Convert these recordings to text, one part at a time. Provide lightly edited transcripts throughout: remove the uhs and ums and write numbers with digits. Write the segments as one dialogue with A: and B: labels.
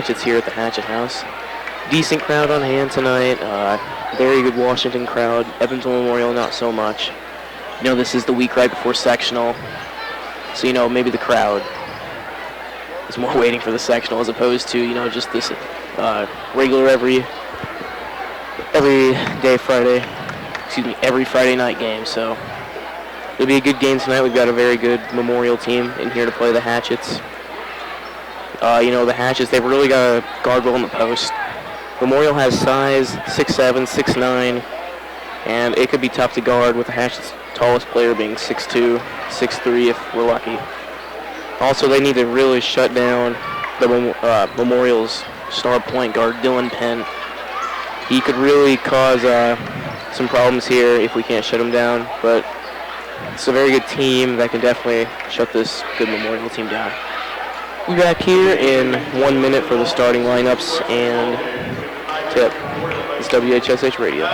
A: Hatchets here at the Hatchet House. Decent crowd on hand tonight. Very good Washington crowd. Evansville Memorial, not so much. You know, this is the week right before sectional, so, you know, maybe the crowd is more waiting for the sectional as opposed to, you know, just this regular every Friday night game. So it'll be a good game tonight. We've got a very good Memorial team in here to play the Hatchets. You know, the Hatchets, they've really got a guard well in the post. Memorial has size, 6'7", 6'9", and it could be tough to guard with the Hatchets' tallest player being 6'2", 6'3", if we're lucky. Also, they need to really shut down the Memorial's star point guard, Dylan Penn. He could really cause some problems here if we can't shut him down, but it's a very good team that can definitely shut this good Memorial team down. We'll be back here in 1 minute for the starting lineups and tip. It's WHSH Radio.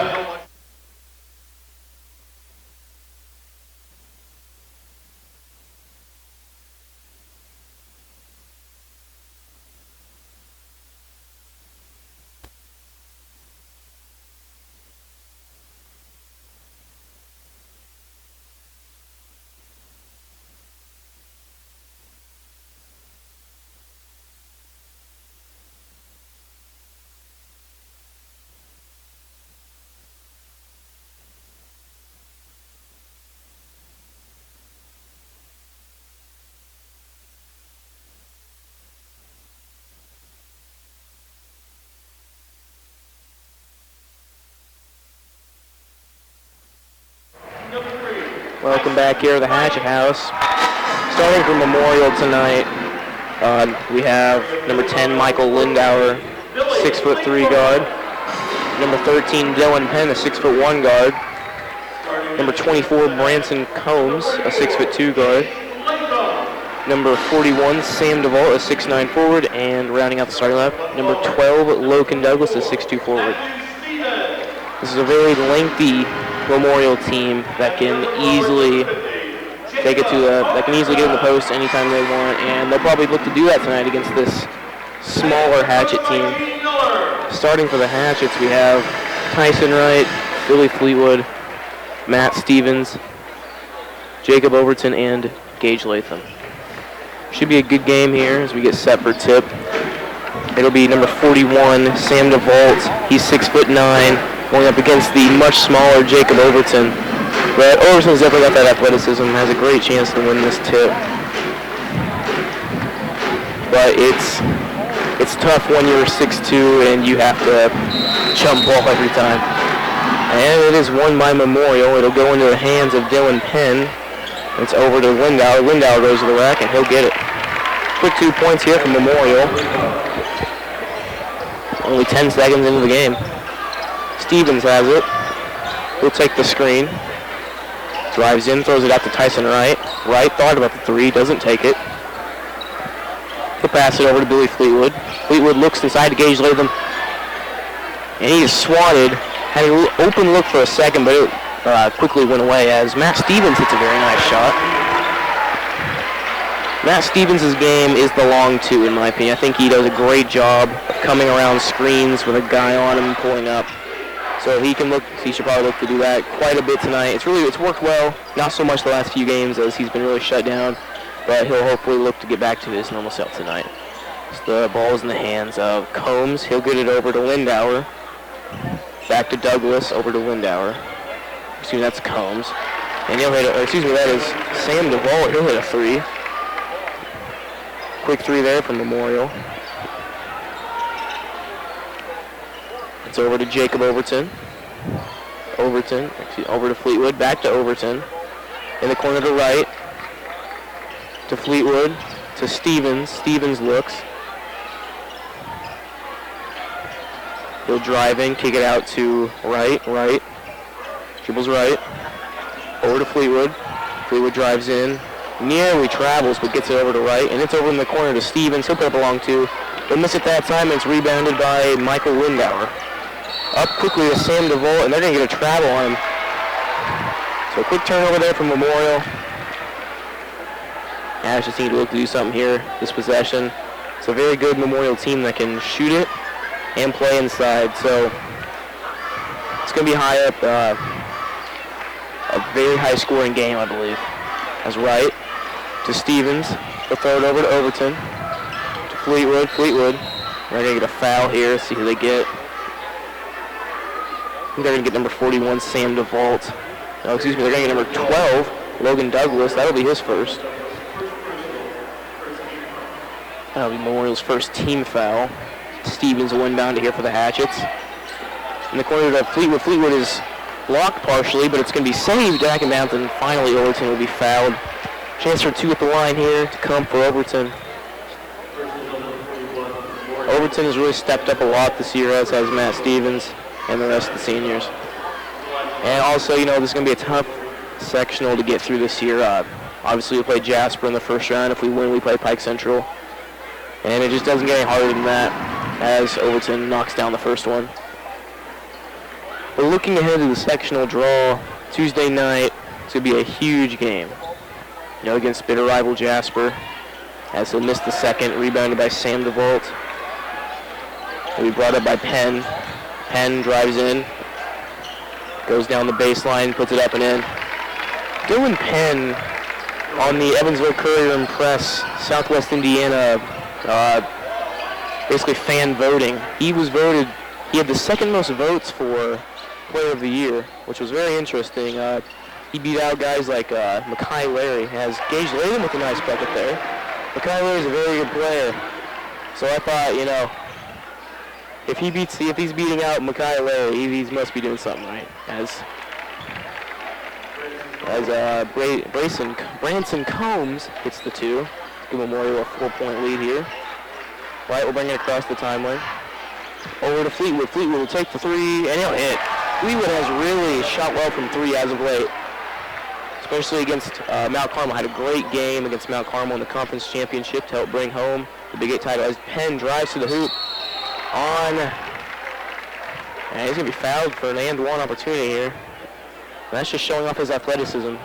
A: Welcome back here to the Hatchet House. Starting from Memorial tonight, we have number 10, Michael Lindauer, 6'3" guard. Number 13, Dylan Penn, a 6'1" guard. Number 24, Branson Combs, a 6'2" guard. Number 41, Sam DeVault, a 6'9" forward, and rounding out the starting lineup, number 12, Logan Douglas, a 6'2" forward. This is a very lengthy Memorial team that can easily get in the post anytime they want, and they'll probably look to do that tonight against this smaller Hatchet team. Starting for the Hatchets, we have Tyson Wright, Billy Fleetwood, Matt Stevens, Jacob Overton, and Gage Latham. Should be a good game here as we get set for tip. It'll be number 41, Sam DeVault. He's 6'9", going up against the much smaller Jacob Overton. But Overton's definitely got that athleticism, has a great chance to win this tip. But it's tough when you're 6'2" and you have to jump ball every time. And it is won by Memorial. It'll go into the hands of Dylan Penn. It's over to Lindauer. Lindauer goes to the rack and he'll get it. Quick 2 points here from Memorial. Only 10 seconds into the game. Stevens has it. He'll take the screen. Drives in, throws it out to Tyson Wright. Wright thought about the three, doesn't take it. He'll pass it over to Billy Fleetwood. Fleetwood looks inside to Gage Latham. And he is swatted. Had an open look for a second, but it quickly went away as Matt Stevens hits a very nice shot. Matt Stevens' game is the long two, in my opinion. I think he does a great job of coming around screens with a guy on him and pulling up. So he should probably look to do that quite a bit tonight. It's worked well, not so much the last few games as he's been really shut down, but he'll hopefully look to get back to his normal self tonight. So the ball is in the hands of Combs. He'll get it over to Lindauer. Back to Douglas, over to Lindauer. Excuse me, that's Combs. And he'll hit that is Sam DeVault. He'll hit a three. Quick three there from Memorial. It's over to Jacob Overton. Over to Fleetwood. Back to Overton. In the corner to Wright. To Fleetwood. To Stevens. Stevens looks. He'll drive in, kick it out to Wright. Wright. Dribbles right. Over to Fleetwood. Fleetwood drives in. Nearly travels, but gets it over to Wright. And it's over in the corner to Stevens. He'll put up a long two. He'll miss it that time, and it's rebounded by Michael Lindauer. Up quickly to Sam DeVault, and they're going to get a travel on him. So a quick turnover there from Memorial. Ash just need to look to do something here, this possession. It's a very good Memorial team that can shoot it and play inside. So it's going to be high up, a very high-scoring game, I believe. As Wright to Stevens. They'll throw it over to Overton. To Fleetwood. Fleetwood. They're going to get a foul here. See who they get. I think they're going to get number 41, Sam DeVault. No, excuse me, they're going to get number 12, Logan Douglas. That'll be his first. That'll be Memorial's first team foul. Stevens will inbound to here for the Hatchets. In the corner to Fleetwood. Fleetwood is blocked partially, but it's going to be saved back and down. And finally, Overton will be fouled. Chance for 2 at the line here to come for Overton. Overton has really stepped up a lot this year, as has Matt Stevens and the rest of the seniors. And also, you know, this is going to be a tough sectional to get through this year. Obviously, we play Jasper in the first round. If we win, we play Pike Central. And it just doesn't get any harder than that as Overton knocks down the first one. But looking ahead to the sectional draw, Tuesday night, it's going to be a huge game. You know, against bitter rival Jasper, as he'll miss the second, rebounded by Sam DeVault. He'll be brought up by Penn. Penn drives in, goes down the baseline, puts it up and in. Dylan Penn on the Evansville Courier and Press, Southwest Indiana, basically fan voting. He was voted, he had the second most votes for Player of the Year, which was very interesting. He beat out guys like Makai Larry, has Gage Latham with a nice bucket there. Makai Larry's a very good player. So I thought, you know, if he's beating out Makai Larry, he must be doing something right. As Branson Combs hits the 2. Give Memorial a 4-point lead here. Wright will bring it across the timeline. Over to Fleetwood. Fleetwood will take the 3, and he'll hit. Fleetwood has really shot well from 3 as of late, especially against Mount Carmel. Had a great game against Mount Carmel in the conference championship to help bring home the Big 8 title. As Penn drives to the hoop and he's going to be fouled for an and-one opportunity here. And that's just showing off his athleticism.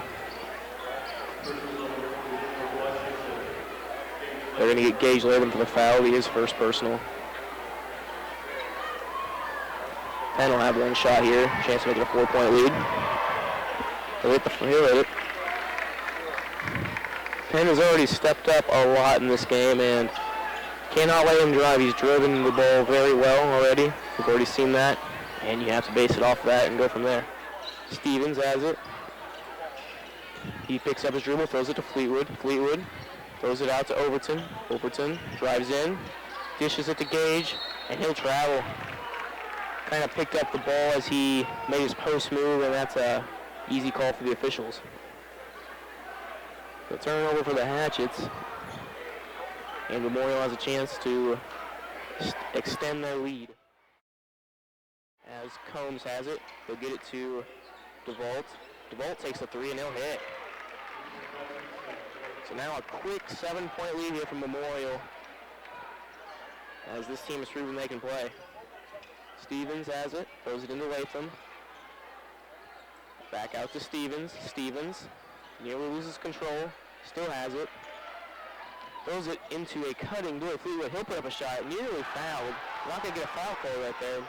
A: They're going to get Gage Latham for the foul. He is first personal. Penn will have one shot here. Chance to make it a 4-point lead. He'll hit it. Penn has already stepped up a lot in this game and cannot let him drive. He's driven the ball very well already. We've already seen that. And you have to base it off that and go from there. Stevens has it. He picks up his dribble, throws it to Fleetwood. Fleetwood throws it out to Overton. Overton drives in, dishes it to Gage, and he'll travel. Kind of picked up the ball as he made his post move, and that's a easy call for the officials. The turnover for the Hatchets, and Memorial has a chance to extend their lead. As Combs has it, he'll get it to DeVault. DeVault takes the 3 and he'll hit. So now a quick 7-point lead here from Memorial, as this team has proven they can play. Stevens has it, throws it into Latham. Back out to Stevens. Stevens nearly loses control, still has it. Throws it into a cutting Billy Fleetwood. He'll put up a shot, nearly fouled. Not going to get a foul call right there.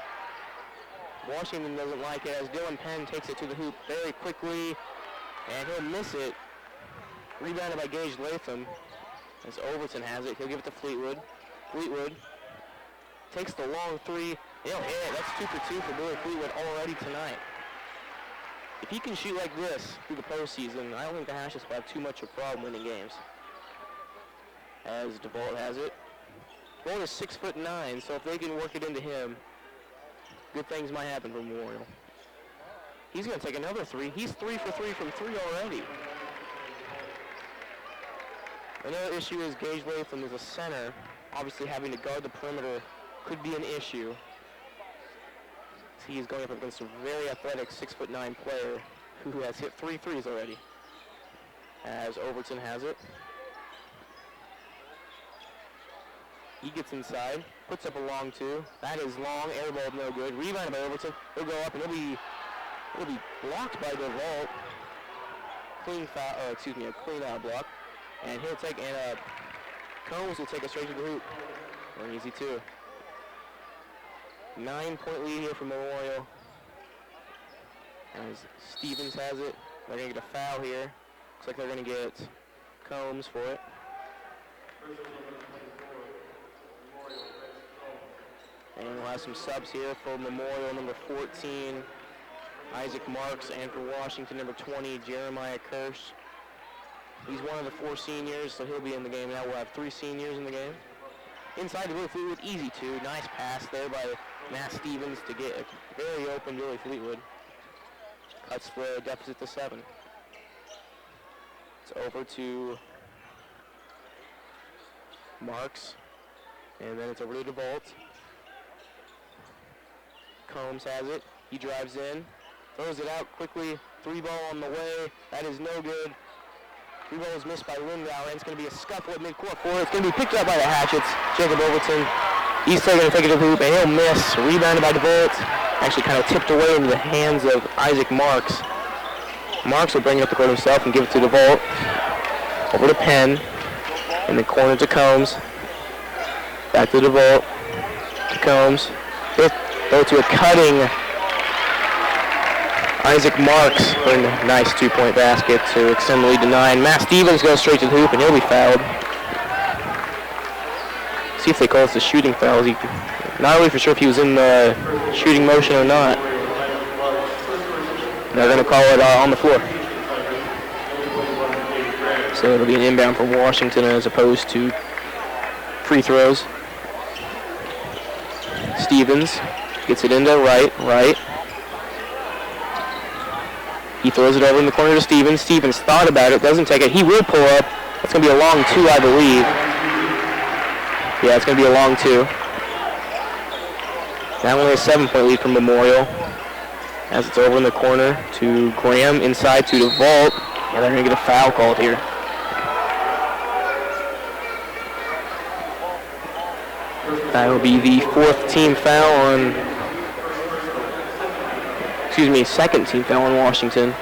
A: Washington doesn't like it as Dylan Penn takes it to the hoop very quickly, and he'll miss it. Rebounded by Gage Latham as Overton has it. He'll give it to Fleetwood. Fleetwood takes the long 3. He'll hit. That's 2 for 2 for Billy Fleetwood already tonight. If he can shoot like this through the postseason, I don't think the Hatchets will have too much of a problem winning games. As DeVault has it. DeVault is 6'9", so if they can work it into him, good things might happen for Memorial. He's going to take another 3. He's 3 for 3 from 3 already. Another issue is Gage Latham is a center. Obviously having to guard the perimeter could be an issue. He is going up against a very athletic 6'9" player who has hit 3 threes already. As Overton has it. He gets inside, puts up a long 2. That is long, air ball no good. Rebounded by Overton. He'll go up and he'll be blocked by DeVault. Clean foul, a clean out block. And he'll take, and Combs will take it straight to the hoop. An easy 2. 9-point lead here for Memorial. As Stevens has it, they're going to get a foul here. Looks like they're going to get Combs for it. And we'll have some subs here for Memorial, number 14, Isaac Marks, and for Washington, number 20, Jeremiah Kirsch. He's one of the 4 seniors, so he'll be in the game now. We'll have 3 seniors in the game. Inside to Billy Fleetwood, easy 2. Nice pass there by Matt Stevens to get a very open Billy Fleetwood. Cuts the deficit to 7. It's over to Marks, and then it's over to DeVault. Combs has it. He drives in, throws it out quickly. 3 ball on the way. That is no good. 3 ball is missed by Lindauer, and it's going to be a scuffle at midcourt for it. It's going to be picked up by the Hatchets. Jacob Overton. He's still going to take it to the hoop, and he'll miss. Rebounded by DeVault. Actually kind of tipped away into the hands of Isaac Marks. Marks will bring it up the court himself and give it to DeVault. Over to Penn. In the corner to Combs. Back to DeVault. To Combs. Throw to a cutting Isaac Marks for a nice 2-point basket to extend the lead to 9. Matt Stevens goes straight to the hoop and he'll be fouled. See if they call this a shooting foul. Not really for sure if he was in the shooting motion or not. They're going to call it on the floor. So it'll be an inbound for Washington as opposed to free throws. Stevens gets it into right. He throws it over in the corner to Stevens. Stevens thought about it, doesn't take it. He will pull up. It's going to be a long 2, I believe. Yeah, it's going to be a long 2. Now only a 7-point lead for Memorial. As it's over in the corner to Graham, inside to DeVault. And they're going to get a foul called here. That will be the 4th team foul on, second team foul on Washington.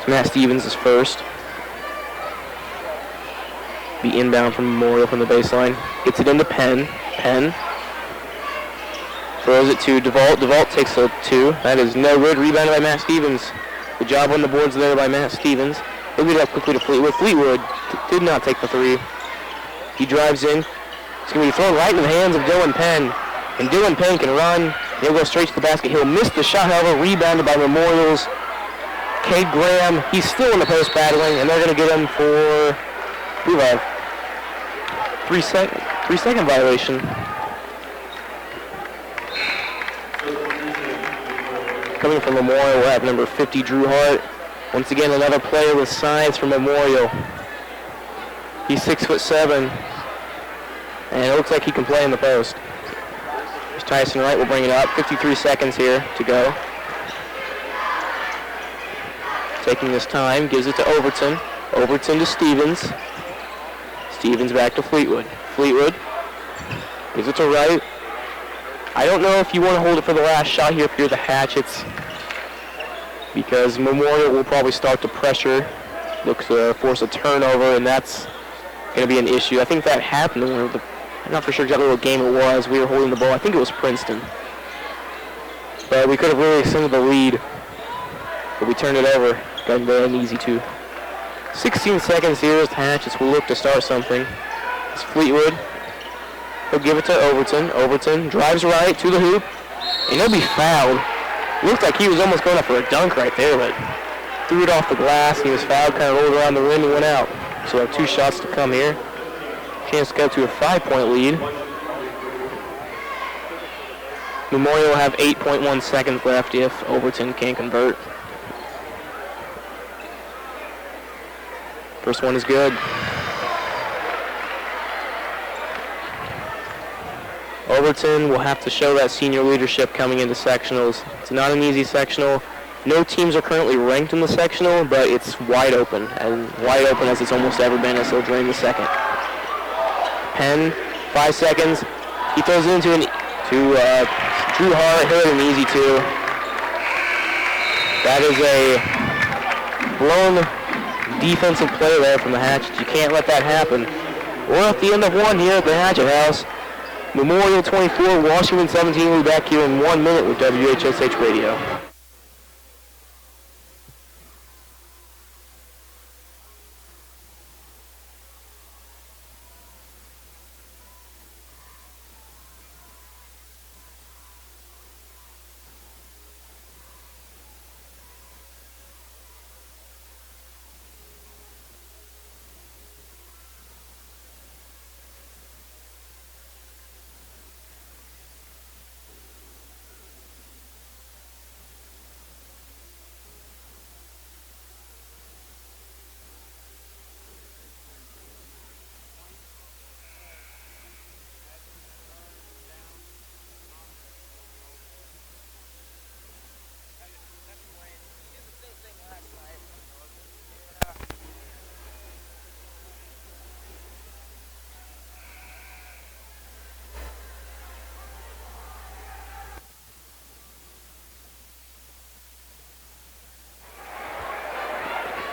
A: So Matt Stevens is first. Be inbound from Memorial from the baseline. Gets it into Penn. Penn throws it to DeVault. DeVault takes a 2. That is no good. Rebounded by Matt Stevens. Good job on the boards there by Matt Stevens. He'll get it up quickly to Fleetwood. Fleetwood did not take the 3. He drives in. It's going to be thrown right in the hands of Dylan Penn. And Dylan Penn can run. He'll go straight to the basket. He'll miss the shot, however, rebounded by Memorial's Cade Graham. He's still in the post battling, and they're going to get him for 3-second violation. Coming from Memorial, we'll have number 50, Drew Hart. Once again, another player with size from Memorial. He's 6'7", and it looks like he can play in the post. Tyson Wright will bring it up. 53 seconds here to go. Taking this time, gives it to Overton. Overton to Stevens. Stevens back to Fleetwood. Fleetwood gives it to Wright. I don't know if you want to hold it for the last shot here if you're the Hatchets, because Memorial will probably start to pressure, look to force a turnover, and that's going to be an issue. I think that happened in one of the, I'm not for sure exactly what game it was. We were holding the ball. I think it was Princeton. But we could have really extended the lead. But we turned it over. Got an easy 2. 16 seconds here as the Hatchets will look to start something. It's Fleetwood. He'll give it to Overton. Overton drives right to the hoop. And he'll be fouled. Looked like he was almost going up for a dunk right there, but threw it off the glass. He was fouled, kind of rolled around the rim and went out. So we have 2 shots to come here. Chance to go to a 5-point lead. Memorial will have 8.1 seconds left if Overton can convert. First one is good. Overton will have to show that senior leadership coming into sectionals. It's not an easy sectional. No teams are currently ranked in the sectional, but it's wide open, and wide open as it's almost ever been as they'll drain the second. Penn, 5 seconds. He throws it into Drew Hart. He'll hit an easy 2. That is a blown defensive play there from the Hatchets. You can't let that happen. We're at the end of one here at the Hatchet House. Memorial 24, Washington 17. We'll be back here in 1 minute with WHSH Radio.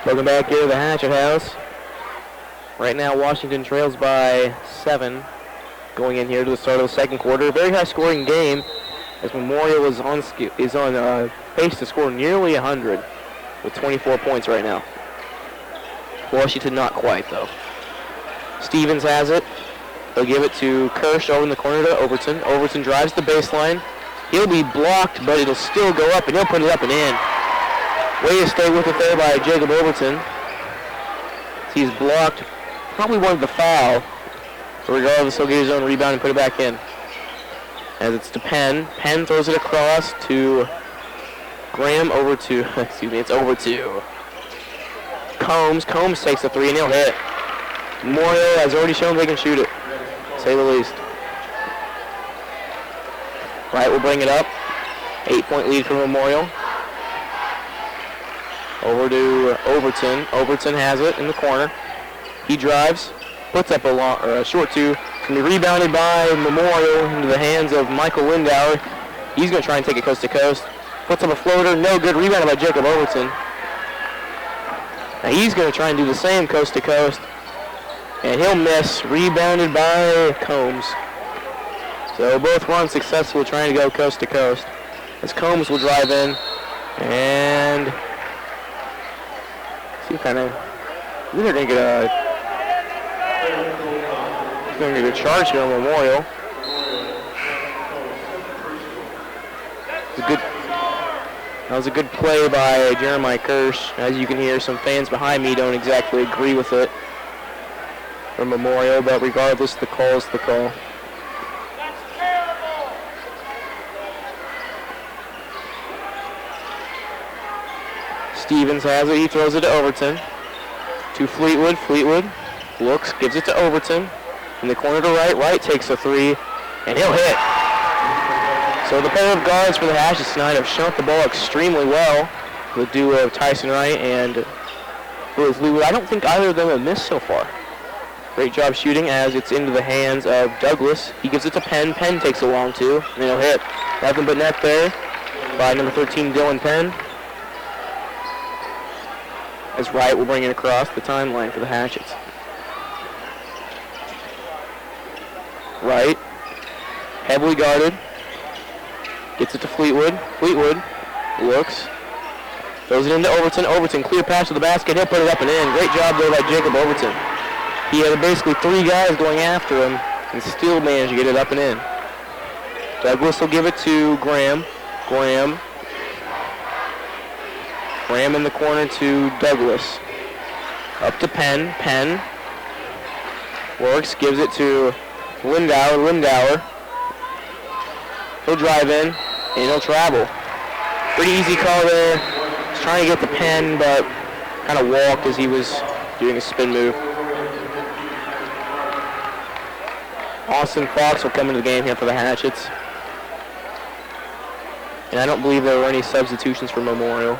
A: Welcome back here to the Hatchet House. Right now, Washington trails by 7 going in here to the start of the second quarter. A very high-scoring game as Memorial is on pace to score nearly 100 with 24 points right now. Washington not quite, though. Stevens has it. They'll give it to Kirsch over in the corner to Overton. Overton drives the baseline. He'll be blocked, but it'll still go up, and he'll put it up and in. Way to stay with it there by Jacob Overton. He's blocked. Probably wanted the foul. But regardless, he'll get his own rebound and put it back in. As it's to Penn. Penn throws it across to Graham over to, it's over to Combs. Combs takes the three and he'll hit. Memorial has already shown they can shoot it, to say the least. Wright will bring it up. 8-point lead for Memorial. Over to Overton. Overton has it in the corner. He drives, puts up a short two. It's going to be rebounded by Memorial into the hands of Michael Lindauer. He's going to try and take it coast to coast. Puts up a floater. No good. Rebounded by Jacob Overton. Now he's going to try and do the same coast to coast. And he'll miss. Rebounded by Combs. So both runs successful trying to go coast to coast. As Combs will drive in. And see kind of, they're going to get a charge here on Memorial. That was a good play by Jeremiah Kirsch. As you can hear, some fans behind me don't exactly agree with it from Memorial, but regardless, the call is the call. Stevens has it. He throws it to Overton. To Fleetwood. Fleetwood looks, gives it to Overton. In the corner to Wright. Wright takes a three, and he'll hit. So the pair of guards for the Hatchets tonight have shot the ball extremely well. The duo of Tyson Wright and Fleetwood. I don't think either of them have missed so far. Great job shooting as it's into the hands of Douglas. He gives it to Penn. Penn takes a long two, and he'll hit. Nothing but net there by number 13, Dylan Penn. As Wright will bring it across the timeline for the Hatchets. Wright, heavily guarded, gets it to Fleetwood. Fleetwood looks, throws it into Overton. Overton, clear pass to the basket. He'll put it up and in. Great job there by Jacob Overton. He had basically three guys going after him and still managed to get it up and in. Douglas will give it to Graham. Graham in the corner to Douglas. Up to Penn. Penn works, gives it to Lindauer. Lindauer. He'll drive in, and he'll travel. Pretty easy call there. He's trying to get the Penn, but kind of walked as he was doing a spin move. Austin Fox will come into the game here for the Hatchets. And I don't believe there were any substitutions for Memorial.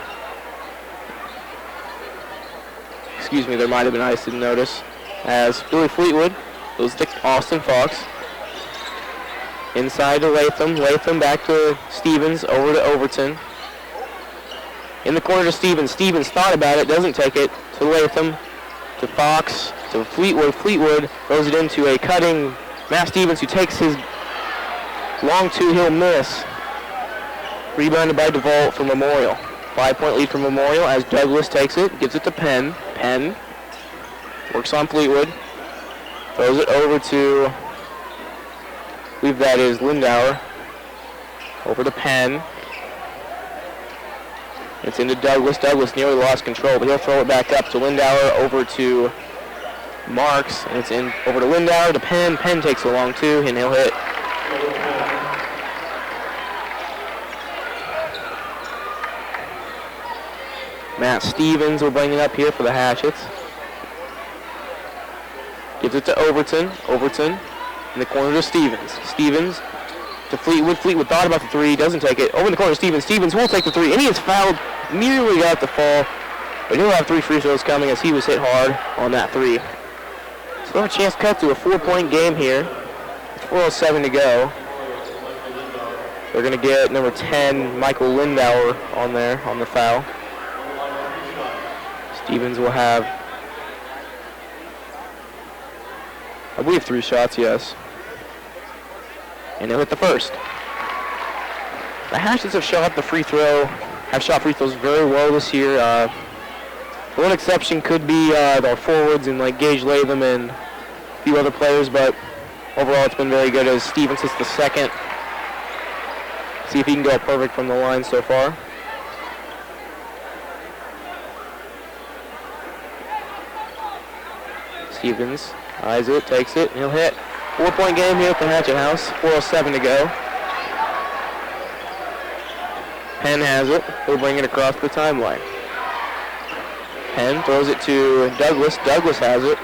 A: Excuse me, there might have been, I just didn't notice. As Billy Fleetwood goes to Austin Fox. Inside to Latham. Latham back to Stevens, over to Overton. In the corner to Stevens. Stevens thought about it, doesn't take it. To Latham, to Fox, to Fleetwood. Fleetwood throws it into a cutting Matt Stevens, who takes his Long two, he'll miss. Rebounded by DeVault for Memorial. 5-point lead for Memorial as Douglas takes it, gives it to Penn. Penn works on Fleetwood. Throws it over to, I believe that is Lindauer. Over to Penn. It's into Douglas. Douglas nearly lost control, but he'll throw it back up to Lindauer, over to Marks, and it's in over to Lindauer to Penn. Penn takes a long two, and he'll hit. Matt Stevens will bring it up here for the Hatchets. Gives it to Overton. Overton in the corner to Stevens. Stevens to Fleetwood. Fleetwood thought about the three, doesn't take it. Over in the corner to Stevens. Stevens will take the three, and he is fouled. Nearly got the fall, but he'll have 3 free throws coming as he was hit hard on that three. So they'll have a chance to cut to a 4-point game here. 4:07 to go. They're going to get number 10, Michael Lindauer, on there on the foul. Stevens will have, I believe, 3 shots, yes. And he'll hit the first. The Hatchets have shot the free throw, have shot free throws very well this year. One exception could be their forwards and like Gage Latham and a few other players, but overall it's been very good as Stevens hits the second. See if he can go perfect from the line so far. Stevens eyes it, takes it, and he'll hit. 4-point game here at the Hatchet House. 4:07 to go. Penn has it. He'll bring it across the timeline. Penn throws it to Douglas. Douglas has it.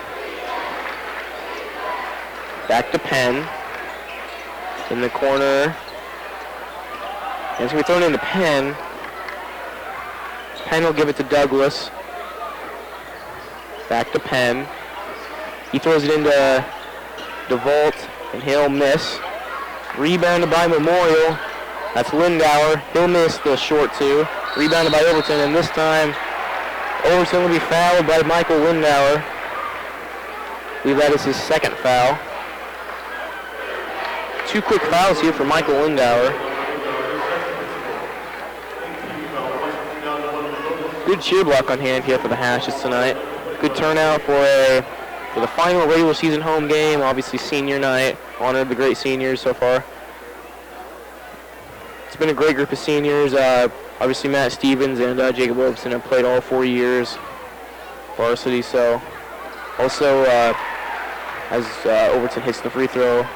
A: Back to Penn. In the corner. And it's going to be thrown into Penn. Penn will give it to Douglas. Back to Penn. He throws it into DeVault, and he'll miss. Rebounded by Memorial. That's Lindauer. He'll miss the short two. Rebounded by Overton, and this time Overton will be fouled by Michael Lindauer. I believe that is his second foul. 2 quick fouls here for Michael Lindauer. Good cheer block on hand here for the Hatchets tonight. Good turnout for the final regular season home game. Obviously senior night. Honored the great seniors so far. It's been a great group of seniors. Obviously Matt Stevens and Jacob Williamson have played all 4 years varsity. So also as Overton hits the free throw,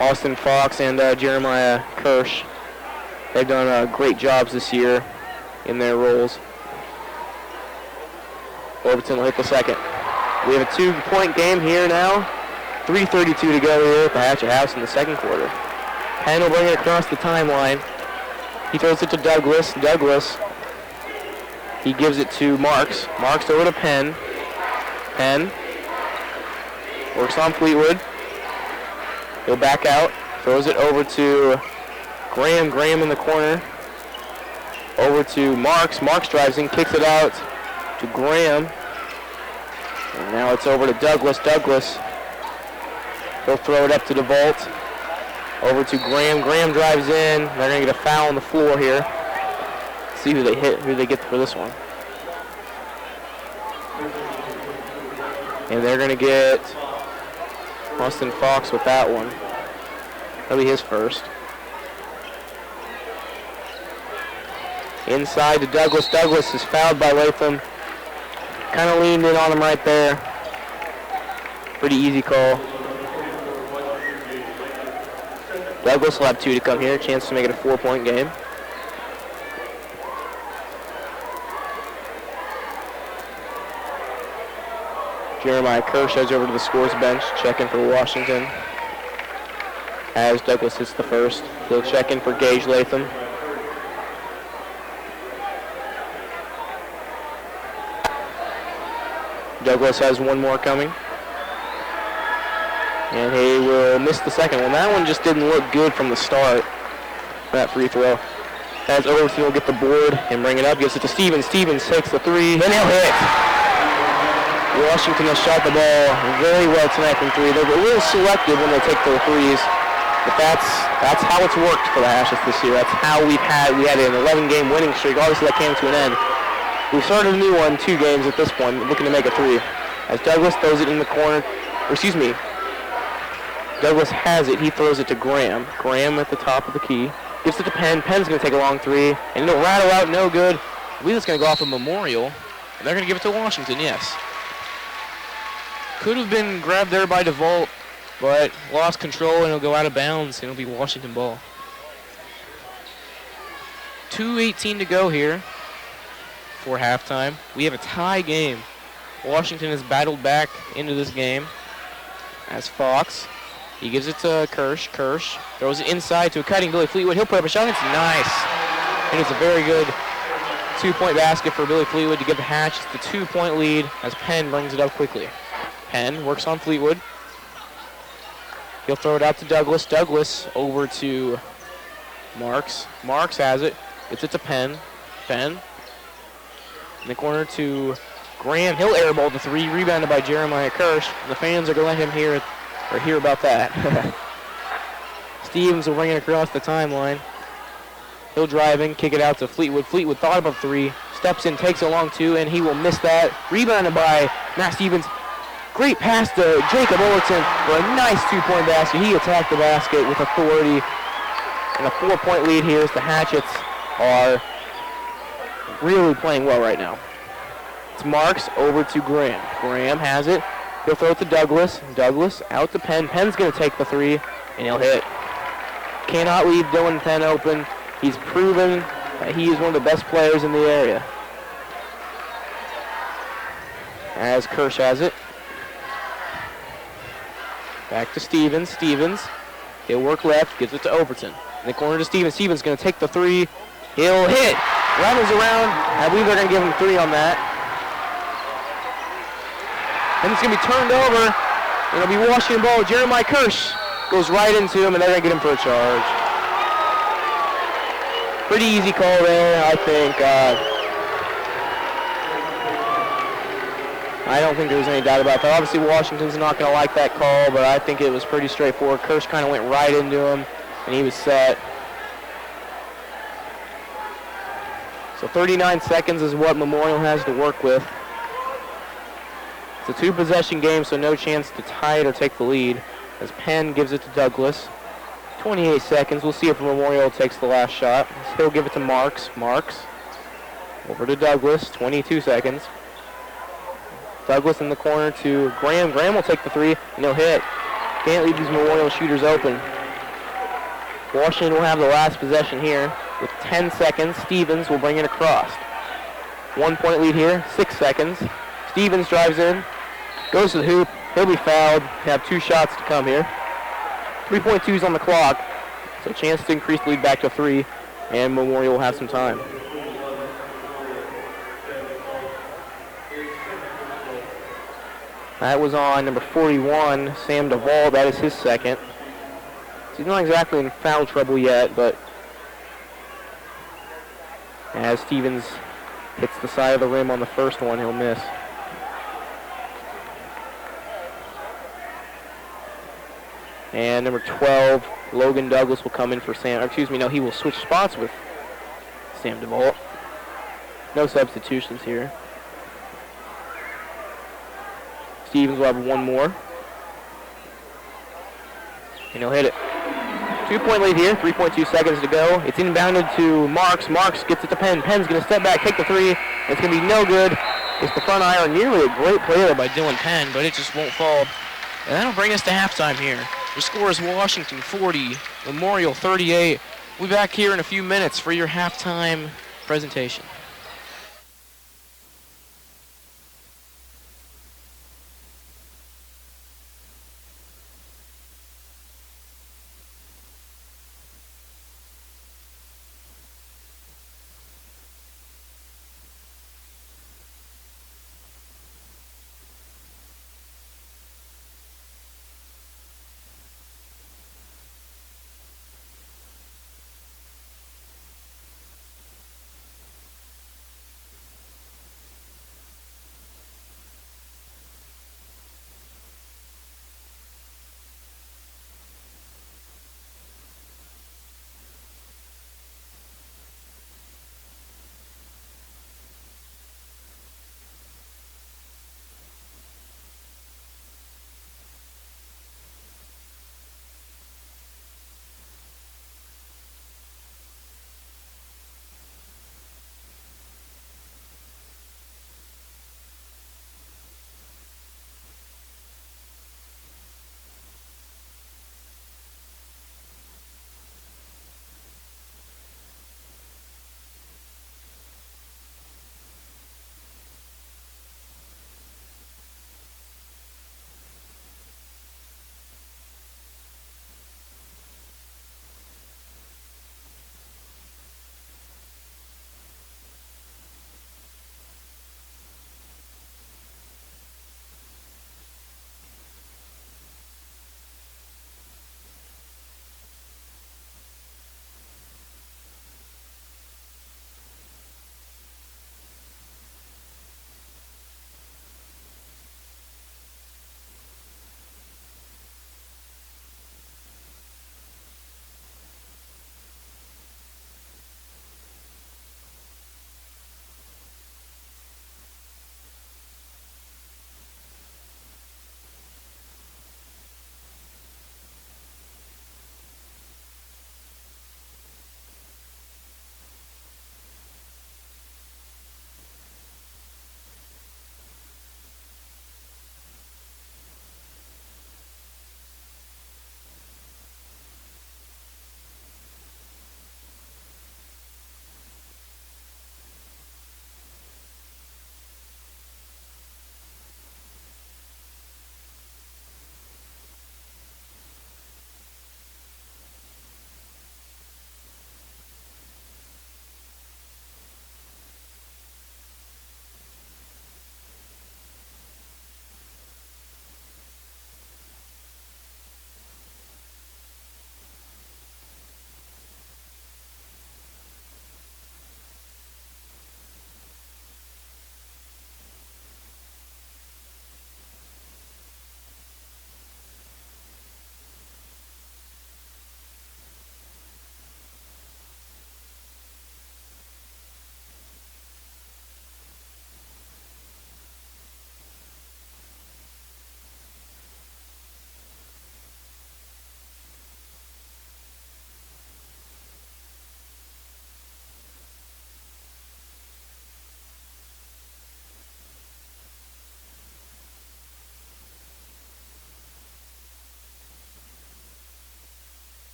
A: Austin Fox and Jeremiah Kirsch, they've done great jobs this year in their roles. Overton will hit the second. We have a 2-point game here now. 3:32 to go here at the Hatchet House in the second quarter. Penn will bring it across the timeline. He throws it to Douglas. Douglas, he gives it to Marks. Marks over to Penn. Penn works on Fleetwood. He'll back out. Throws it over to Graham. Graham in the corner. Over to Marks. Marks drives in, kicks it out to Graham. And now it's over to Douglas. Douglas, he'll throw it up to DeVault. Over to Graham. Graham drives in. They're going to get a foul on the floor here. See who they hit, who they get for this one. And they're going to get Austin Fox with that one. That'll be his first. Inside to Douglas. Douglas is fouled by Latham. Kind of leaned in on him right there. Pretty easy call. Douglas will have 2 to come here. Chance to make it a 4-point game. Jeremiah Kirsch heads over to the scores bench, checking for Washington. As Douglas hits the first, he'll check in for Gage Latham. Douglas has 1 more coming. And he will miss the second one. That one just didn't look good from the start, that free throw. As Overton will get the board and bring it up, gives it to Stevens. Stevens takes the 3, and he'll hit. Washington has shot the ball very well tonight from 3. They're a little selective when they take their threes. But that's how it's worked for the Hatchets this year. That's how we had an 11-game winning streak. Obviously, that came to an end. We've started a new one, 2 games at this point, looking to make it 3. As Douglas throws it in the corner, Douglas has it. He throws it to Graham. Graham at the top of the key. Gives it to Penn. Penn's going to take a long 3, and it'll rattle out, no good. I believe it's going to go off of Memorial, and they're going to give it to Washington, yes. Could have been grabbed there by DeVault, but lost control, and it'll go out of bounds, and it'll be Washington ball. 2:18 to go here for halftime. We have a tie game. Washington has battled back into this game as Fox. He gives it to Kirsch. Kirsch throws it inside to a cutting Billy Fleetwood. He'll put up a shot. It's nice. And it's a very good 2-point basket for Billy Fleetwood to give the Hatchets the 2-point lead as Penn brings it up quickly. Penn works on Fleetwood. He'll throw it out to Douglas. Douglas over to Marks. Marks has it. Gets it to Penn. Penn in the corner to Graham. He'll airball the 3. Rebounded by Jeremiah Kirsch. The fans are going to let him hear about that. Stevens will bring it across the timeline. He'll drive in, kick it out to Fleetwood. Fleetwood thought about 3. Steps in, takes a long 2, and he will miss that. Rebounded by Matt Stevens. Great pass to Jacob Overton for a nice 2-point basket. He attacked the basket with authority. And a 4-point lead here as the Hatchets are really playing well right now. It's Marks over to Graham. Graham has it. He'll throw it to Douglas. Douglas out to Penn. Penn's going to take the 3, and he'll hit. Cannot leave Dylan Penn open. He's proven that he is one of the best players in the area. As Kirsch has it. Back to Stevens. Stevens, he'll work left, gives it to Overton. In the corner to Stevens. Stevens going to take the 3. He'll hit. Rattles around. I believe they're going to give him 3 on that. And it's going to be turned over. It'll be Washington ball. Jeremiah Kirsch goes right into him, and they're going to get him for a charge. Pretty easy call there, I think. I don't think there was any doubt about that. Obviously, Washington's not going to like that call, but I think it was pretty straightforward. Kirsch kind of went right into him, and he was set. So 39 seconds is what Memorial has to work with. It's a 2-possession game, so no chance to tie it or take the lead. As Penn gives it to Douglas. 28 seconds. We'll see if Memorial takes the last shot. He'll give it to Marks. Marks over to Douglas. 22 seconds. Douglas in the corner to Graham. Graham will take the 3, and he'll hit. Can't leave these Memorial shooters open. Washington will have the last possession here with 10 seconds. Stevens will bring it across. 1-point lead here, 6 seconds. Stevens drives in, goes to the hoop. He'll be fouled. Have 2 shots to come here. 3.2 on the clock, so a chance to increase the lead back to 3, and Memorial will have some time. That was on number 41, Sam Duvall. That is his second. So he's not exactly in foul trouble yet, but as Stevens hits the side of the rim on the first one, he'll miss. And number 12, Logan Douglas will come in for he will switch spots with Sam DeVault. No substitutions here. Stevens will have 1 more. And he'll hit it. 2-point lead here, 3.2 seconds to go. It's inbounded to Marks. Marks gets it to Penn. Penn's going to step back, take the 3. It's going to be no good. It's the front iron. Nearly a great play there by Dylan Penn, but it just won't fall. And that'll bring us to halftime here. The score is Washington 40, Memorial 38. We'll be back here in a few minutes for your halftime presentation.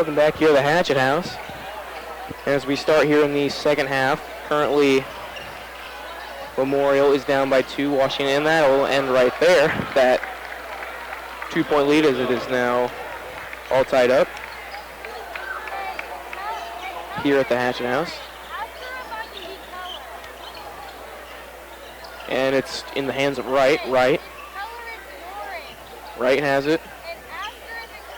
A: Welcome back here to the Hatchet House. As we start here in the second half, currently Memorial is down by 2. Washington, and that will end right there. That 2-point lead as it is now all tied up here at the Hatchet House. And it's in the hands of Wright. Wright has it.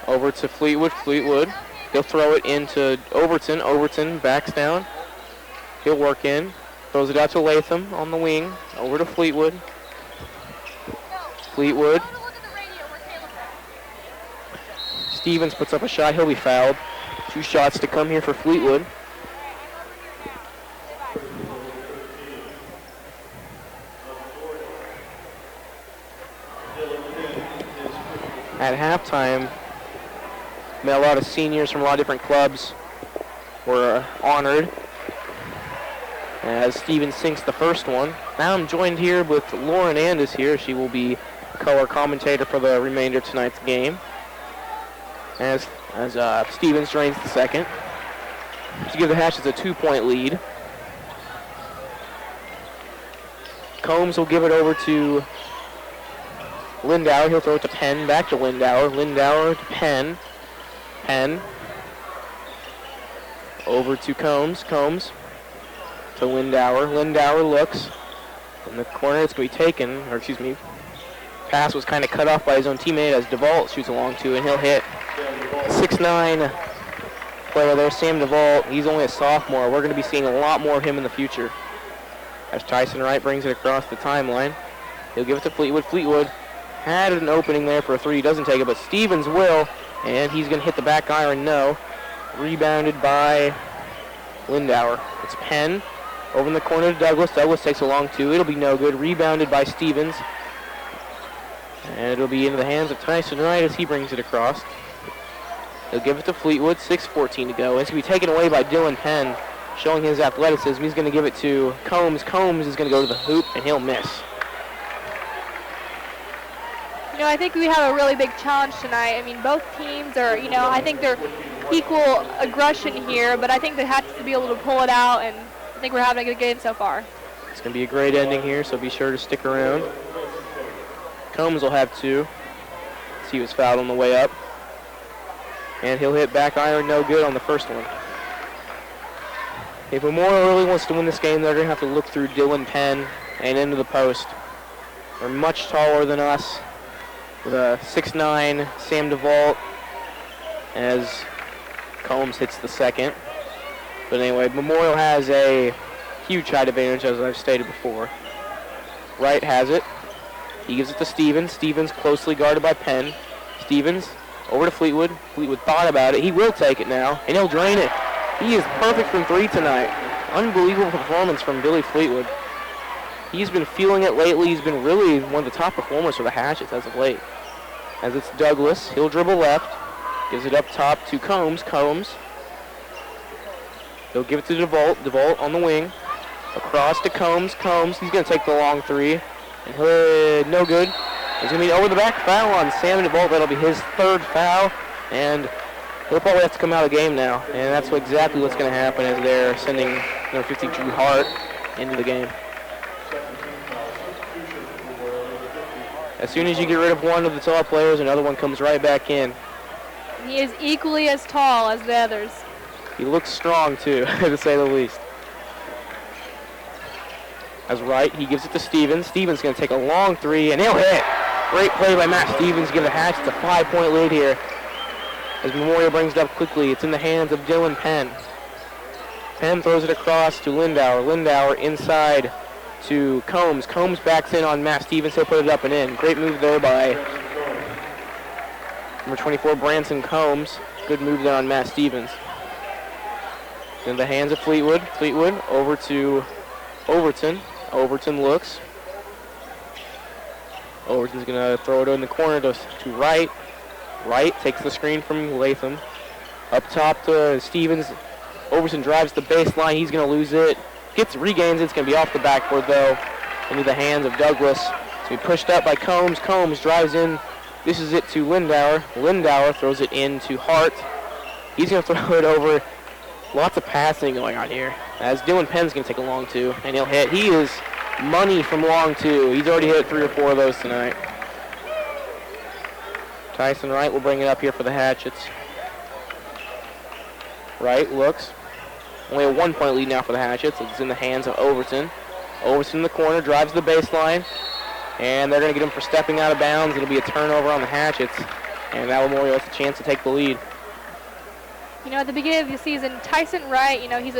A: Over to Fleetwood. Fleetwood. He'll throw it into Overton. Overton backs down. He'll work in. Throws it out to Latham on the wing. Over to Fleetwood. Fleetwood. Stevens puts up a shot. He'll be fouled. 2 shots to come here for Fleetwood. At halftime, a lot of seniors from a lot of different clubs were honored as Stevens sinks the first one. Now I'm joined here with Lauren Andis here. She will be color commentator for the remainder of tonight's game as Stevens drains the second to give the Hatchets a 2-point lead. Combs will give it over to Lindauer. He'll throw it to Penn. Back to Lindauer. Lindauer to Penn. Penn. Over to Combs. Combs to Lindauer. Lindauer looks in the corner. It's going to be taken, or excuse me, pass was kind of cut off by his own teammate as DeVault shoots along to, and he'll hit. 6'9" player there, Sam DeVault. He's only a sophomore. We're going to be seeing a lot more of him in the future. As Tyson Wright brings it across the timeline. He'll give it to Fleetwood. Fleetwood had an opening there for a 3. He doesn't take it, but Stevens will, and he's going to hit the back iron. No. Rebounded by Lindauer. It's Penn over in the corner to Douglas. Douglas takes a long 2. It'll be no good. Rebounded by Stevens. And it'll be into the hands of Tyson Wright as he brings it across. He'll give it to Fleetwood. 6:14 to go. It's going to be taken away by Dylan Penn, showing his athleticism. He's going to give it to Combs. Combs is going to go to the hoop, and he'll miss.
B: You know, I think we have a really big challenge tonight. I mean, both teams are, you know, I think they're equal aggression here, but I think the Hatchets to be able to pull it out, and I think we're having a good game so far.
A: It's going to be a great ending here, so be sure to stick around. Combs will have 2. He was fouled on the way up. And he'll hit back iron, no good on the first one. If Memorial really wants to win this game, they're going to have to look through Dylan Penn and into the post. They're much taller than us. With a 6'9", Sam DeVault as Combs hits the second. But anyway, Memorial has a huge height advantage, as I've stated before. Wright has it. He gives it to Stevens. Stevens closely guarded by Penn. Stevens over to Fleetwood. Fleetwood thought about it. He will take it now, and he'll drain it. He is perfect from 3 tonight. Unbelievable performance from Billy Fleetwood. He's been feeling it lately. He's been really one of the top performers for the Hatchets as of late. As it's Douglas, he'll dribble left. Gives it up top to Combs. Combs. He'll give it to DeVault. DeVault on the wing. Across to Combs. Combs, he's going to take the long 3. And he'll, no good. It's going to be over the back foul on Sam DeVault. That'll be his 3rd foul. And he'll probably have to come out of the game now. And that's exactly what's going to happen as they're sending number 50 Drew Hart into the game. As soon as you get rid of one of the tall players, another one comes right back in.
B: He is equally as tall as the others.
A: He looks strong, too, to say the least. As Wright, he gives it to Stevens. Stevens going to take a long 3, and he'll hit. Great play by Matt Stevens. Give the Hatchets a 5-point lead here. As Memorial brings it up quickly, it's in the hands of Dylan Penn. Penn throws it across to Lindauer. Lindauer inside to Combs. Combs backs in on Matt Stevens. He'll put it up and in. Great move there by number 24, Branson Combs. Good move there on Matt Stevens. In the hands of Fleetwood. Fleetwood over to Overton. Overton looks. Overton's going to throw it in the corner to Wright. Wright takes the screen from Latham. Up top to Stevens. Overton drives the baseline. He's going to lose it. Regains it. It's going to be off the backboard, though, into the hands of Douglas. It's going to be pushed up by Combs. Combs drives in. This is it to Lindauer. Lindauer throws it in to Hart. He's going to throw it over. Lots of passing going on here. As Dylan Penn's going to take a long two, and he'll hit. He is money from long two. He's already hit 3 or 4 of those tonight. Tyson Wright will bring it up here for the Hatchets. Wright looks. Only a 1-point lead now for the Hatchets. It's in the hands of Overton. Overton in the corner, drives the baseline, and they're going to get him for stepping out of bounds. It'll be a turnover on the Hatchets, and that Memorial has a chance to take the lead.
B: You know, at the beginning of the season, Tyson Wright, you know, he's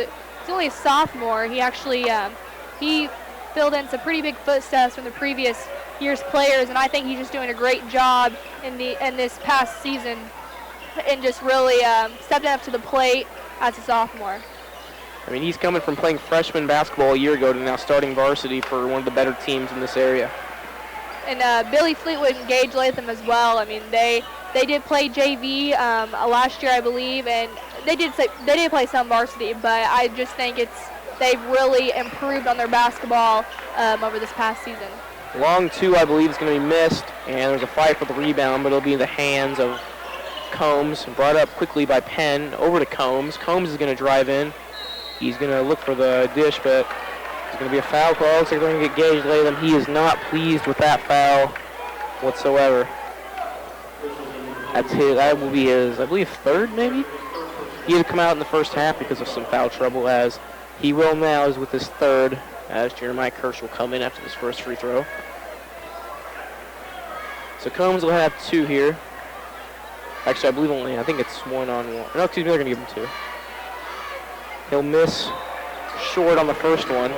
B: only a sophomore. He actually he filled in some pretty big footsteps from the previous year's players, and I think he's just doing a great job in this past season, and just really stepping up to the plate as a sophomore.
A: I mean, he's coming from playing freshman basketball a year ago to now starting varsity for one of the better teams in this area.
B: And Billy Fleetwood and Gage Latham as well. I mean, they did play JV last year, I believe, and they did play some varsity, but I just think they've really improved on their basketball over this past season.
A: Long two, I believe, is going to be missed, and there's a fight for the rebound, but it'll be in the hands of Combs. Brought up quickly by Penn, over to Combs. Combs is going to drive in. He's going to look for the dish, but there's going to be a foul call. Looks like they're going to get Gage Latham. He is not pleased with that foul whatsoever. That will be his, I believe, third maybe? He had to come out in the first half because of some foul trouble, as he will now is with his third, as Jeremiah Kirsch will come in after this first free throw. So Combs will have 2 here. Actually, I think it's 1-on-1. No, excuse me, they're going to give him 2. He'll miss short on the first one.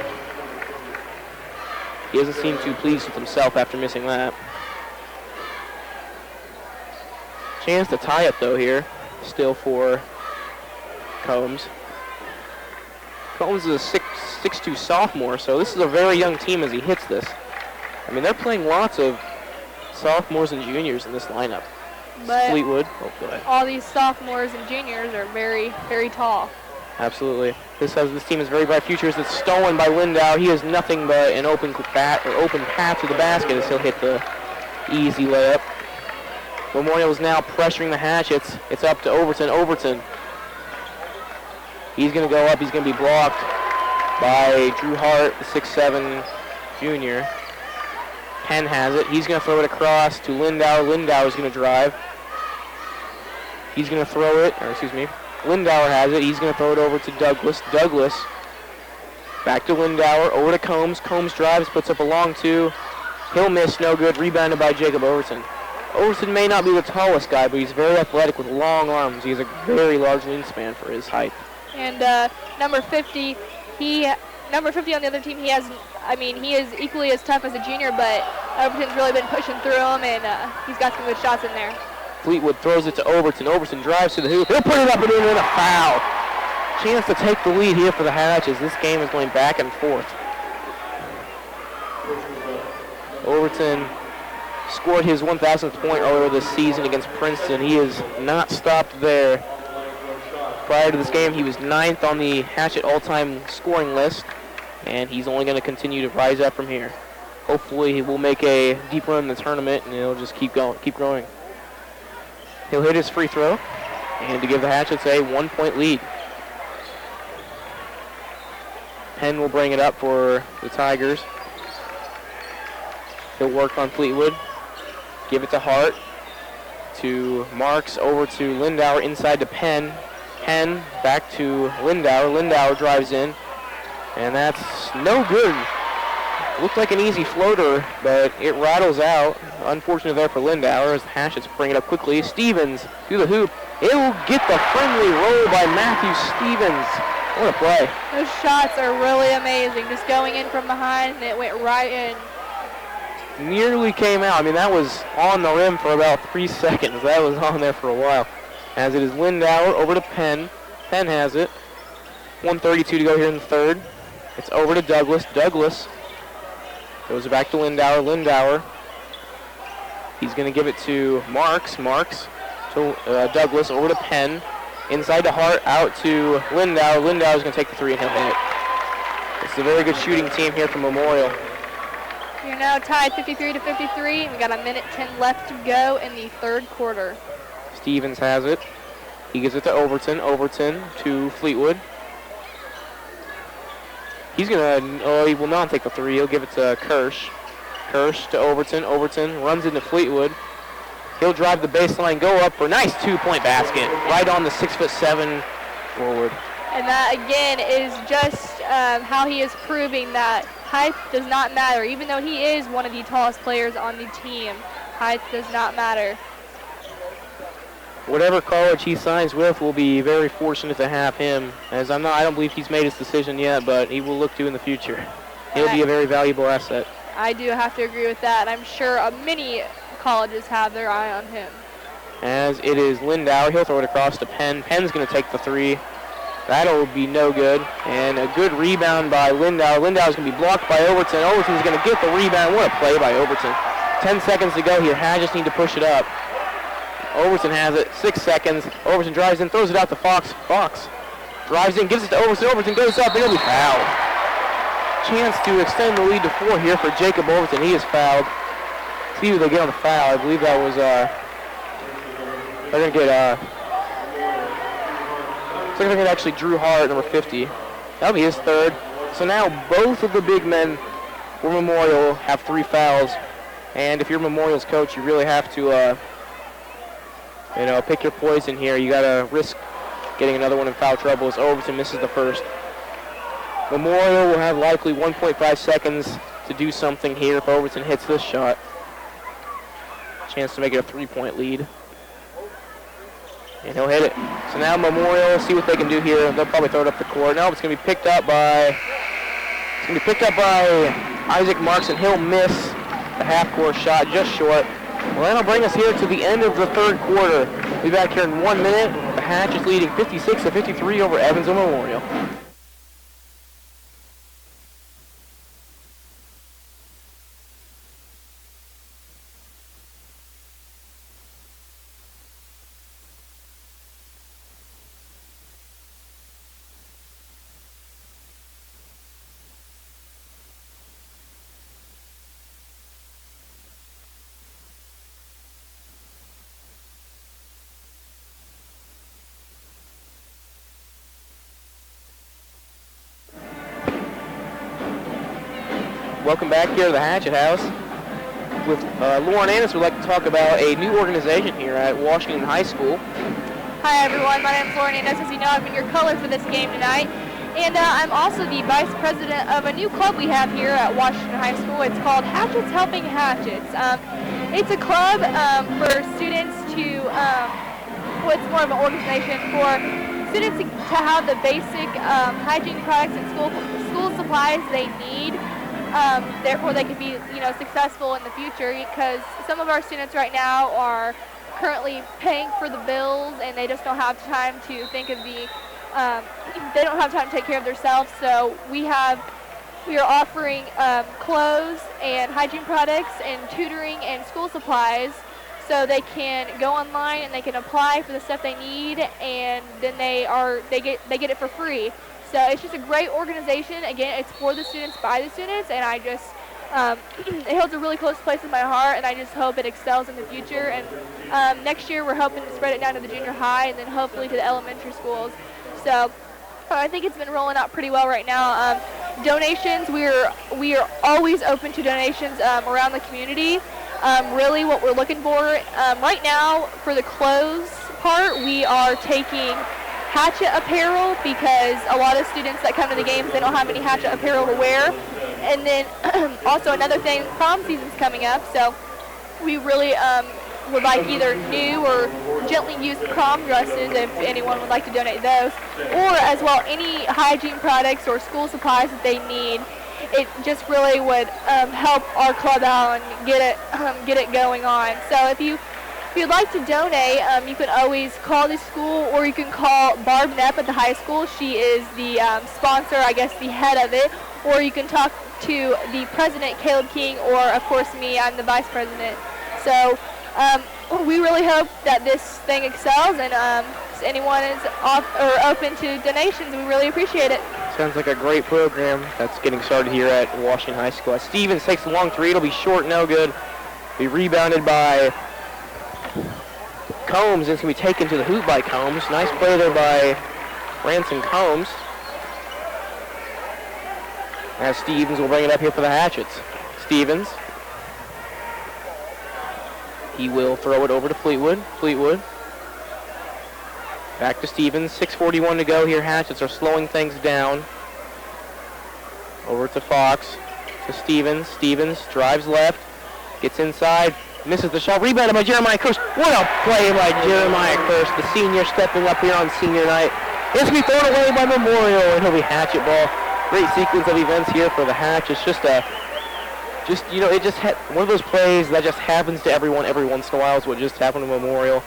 A: He doesn't seem too pleased with himself after missing that. Chance to tie it, though, here. Still for Combs. Combs is a 6'2" sophomore, so this is a very young team as he hits this. I mean, they're playing lots of sophomores and juniors in this lineup.
B: But
A: Fleetwood. Oh, go ahead.
B: all these sophomores and juniors are very, very tall.
A: Absolutely. This team has very bright futures. It's stolen by Lindau. He has nothing but an open path to the basket as he'll hit the easy layup. Memorial is now pressuring the Hatchets. It's up to Overton. Overton. He's going to go up. He's going to be blocked by Drew Hart, the 6'7" junior. Penn has it. He's going to throw it across to Lindauer. Lindauer is going to drive. He's going to throw it, Lindauer has it. He's going to throw it over to Douglas. Douglas back to Lindauer, over to Combs. Combs drives, puts up a long 2. He'll miss, no good. Rebounded by Jacob Overton. Overton may not be the tallest guy, but he's very athletic with long arms. He has a very large wingspan for his height.
B: And number 50 on the other team, he is equally as tough as a junior, but Overton's really been pushing through him, and he's got some good shots in there.
A: Fleetwood throws it to Overton. Overton drives to the hoop. He'll put it up and in, and a foul. Chance to take the lead here for the Hatches. This game is going back and forth. Overton scored his 1,000th point earlier this season against Princeton. He is not stopped there. Prior to this game, he was 9th on the Hatchet all-time scoring list, and he's only going to continue to rise up from here. Hopefully, he will make a deep run in the tournament, and it'll just keep growing. He'll hit his free throw, and to give the Hatchets a 1-point lead. Penn will bring it up for the Tigers. He'll work on Fleetwood. Give it to Hart. To Marks, over to Lindauer, inside to Penn. Penn back to Lindauer. Lindauer drives in, and that's no good. Looked like an easy floater, but it rattles out. Unfortunate there for Lindauer as the Hatchets bring it up quickly. Stevens through the hoop. It will get the friendly roll by Matthew Stevens. What a play.
B: Those shots are really amazing. Just going in from behind, and it went right in.
A: Nearly came out. I mean, that was on the rim for about 3 seconds. That was on there for a while. As it is Lindauer over to Penn. Penn has it. 1:32 to go here in the third. It's over to Douglas. Douglas goes back to Lindauer. Lindauer. He's going to give it to Marks. Marks to Douglas. Over to Penn. Inside to Hart. Out to Lindauer. Lindauer's going to take the 3 and he'll hit. It's a very good shooting team here from Memorial.
B: You're now tied 53-53. We got 1:10 left to go in the third quarter.
A: Stevens has it. He gives it to Overton. Overton to Fleetwood. He's going to, he will not take the three. He'll give it to Kirsch. Kirsch to Overton. Overton runs into Fleetwood. He'll drive the baseline, go up for a nice two-point basket right on the 6'7" forward.
B: And that, again, is just how he is proving that height does not matter. Even though he is one of the tallest players on the team, height does not matter.
A: Whatever college he signs with, we'll be very fortunate to have him, as I don't believe he's made his decision yet, but he will look to in the future. He'll be a very valuable asset.
B: I do have to agree with that, and I'm sure many colleges have their eye on him.
A: As it is Lindauer, he'll throw it across to Penn. Penn's going to take the three. That'll be no good. And a good rebound by Lindauer. Lindauer's going to be blocked by Overton. Overton's going to get the rebound. What a play by Overton. 10 seconds to go here. Hatchets need to push it up. Overton has it. 6 seconds. Overton drives in, throws it out to Fox. Fox drives in, gives it to Overton. Overton goes up, and he'll be fouled. Chance to extend the lead to 4 here for Jacob Overton. He is fouled. See who they get on the foul. I believe that was, they're going to get, looks like they're going to actually Drew Hart, number 50. That'll be his third. So now both of the big men for Memorial have 3 fouls. And if you're Memorial's coach, you really have to, pick your poison here. You got to risk getting another one in foul trouble as Overton misses the first. Memorial will have likely 1.5 seconds to do something here if Overton hits this shot. Chance to make it a 3-point lead. And he'll hit it. So now Memorial, see what they can do here. They'll probably throw it up the court. No, it's going to be picked up by Isaac Marks, and he'll miss the half-court shot just short. Well, that'll bring us here to the end of the third quarter. We'll be back here in 1 minute. The Hatchets leading 56-53 over Evansville Memorial. Welcome back here to the Hatchet House. With Lauren Annis, we'd like to talk about a new organization here at Washington High School.
B: Hi everyone, my name is Lauren Annis. As you know, I've been your color for this game tonight. And I'm also the vice president of a new club we have here at Washington High School. It's called Hatchets Helping Hatchets. It's a club for students to, it's more of an organization for students to have the basic hygiene products and school supplies they need. Therefore, they can be, successful in the future, because some of our students right now are currently paying for the bills, and they just don't have time to think of they don't have time to take care of themselves. So we are offering clothes and hygiene products and tutoring and school supplies, so they can go online and they can apply for the stuff they need, and then they get it for free. So it's just a great organization. Again, it's for the students, by the students, and I just, it holds a really close place in my heart, and I just hope it excels in the future. And next year we're hoping to spread it down to the junior high and then hopefully to the elementary schools. So I think it's been rolling out pretty well right now. Donations, we are always open to donations around the community. Really what we're looking for right now for the clothes part, we are taking Hatchet apparel, because a lot of students that come to the games, they don't have any Hatchet apparel to wear. And then also another thing, prom season's coming up, so we really would like either new or gently used prom dresses if anyone would like to donate those, or as well any hygiene products or school supplies that they need. It just really would help our club out and get it going on. So if you'd like to donate, you can always call the school, or you can call Barb Knapp at the high school. She is the sponsor, I guess the head of it. Or you can talk to the president, Caleb King, or of course me, I'm the vice president. So we really hope that this thing excels, and if anyone is open to donations, we really appreciate it.
A: Sounds like a great program that's getting started here at Washington High School. As Stevens takes the long three, it'll be short, no good. Be rebounded by Combs, and it's going to be taken to the hoop by Combs. Nice play there by Branson Combs. As Stevens will bring it up here for the Hatchets. Stevens. He will throw it over to Fleetwood. Fleetwood. Back to Stevens. 6:41 to go here. Hatchets are slowing things down. Over to Fox. To Stevens. Stevens drives left. Gets inside. Misses the shot. Rebounded by Jeremiah Kirsch. What a play by Jeremiah Kirsch. The senior stepping up here on senior night. It's going to be thrown away by Memorial, and he'll be Hatchet ball. Great sequence of events here for the Hatch. It's just one of those plays that just happens to everyone every once in a while. Is what just happened to Memorial.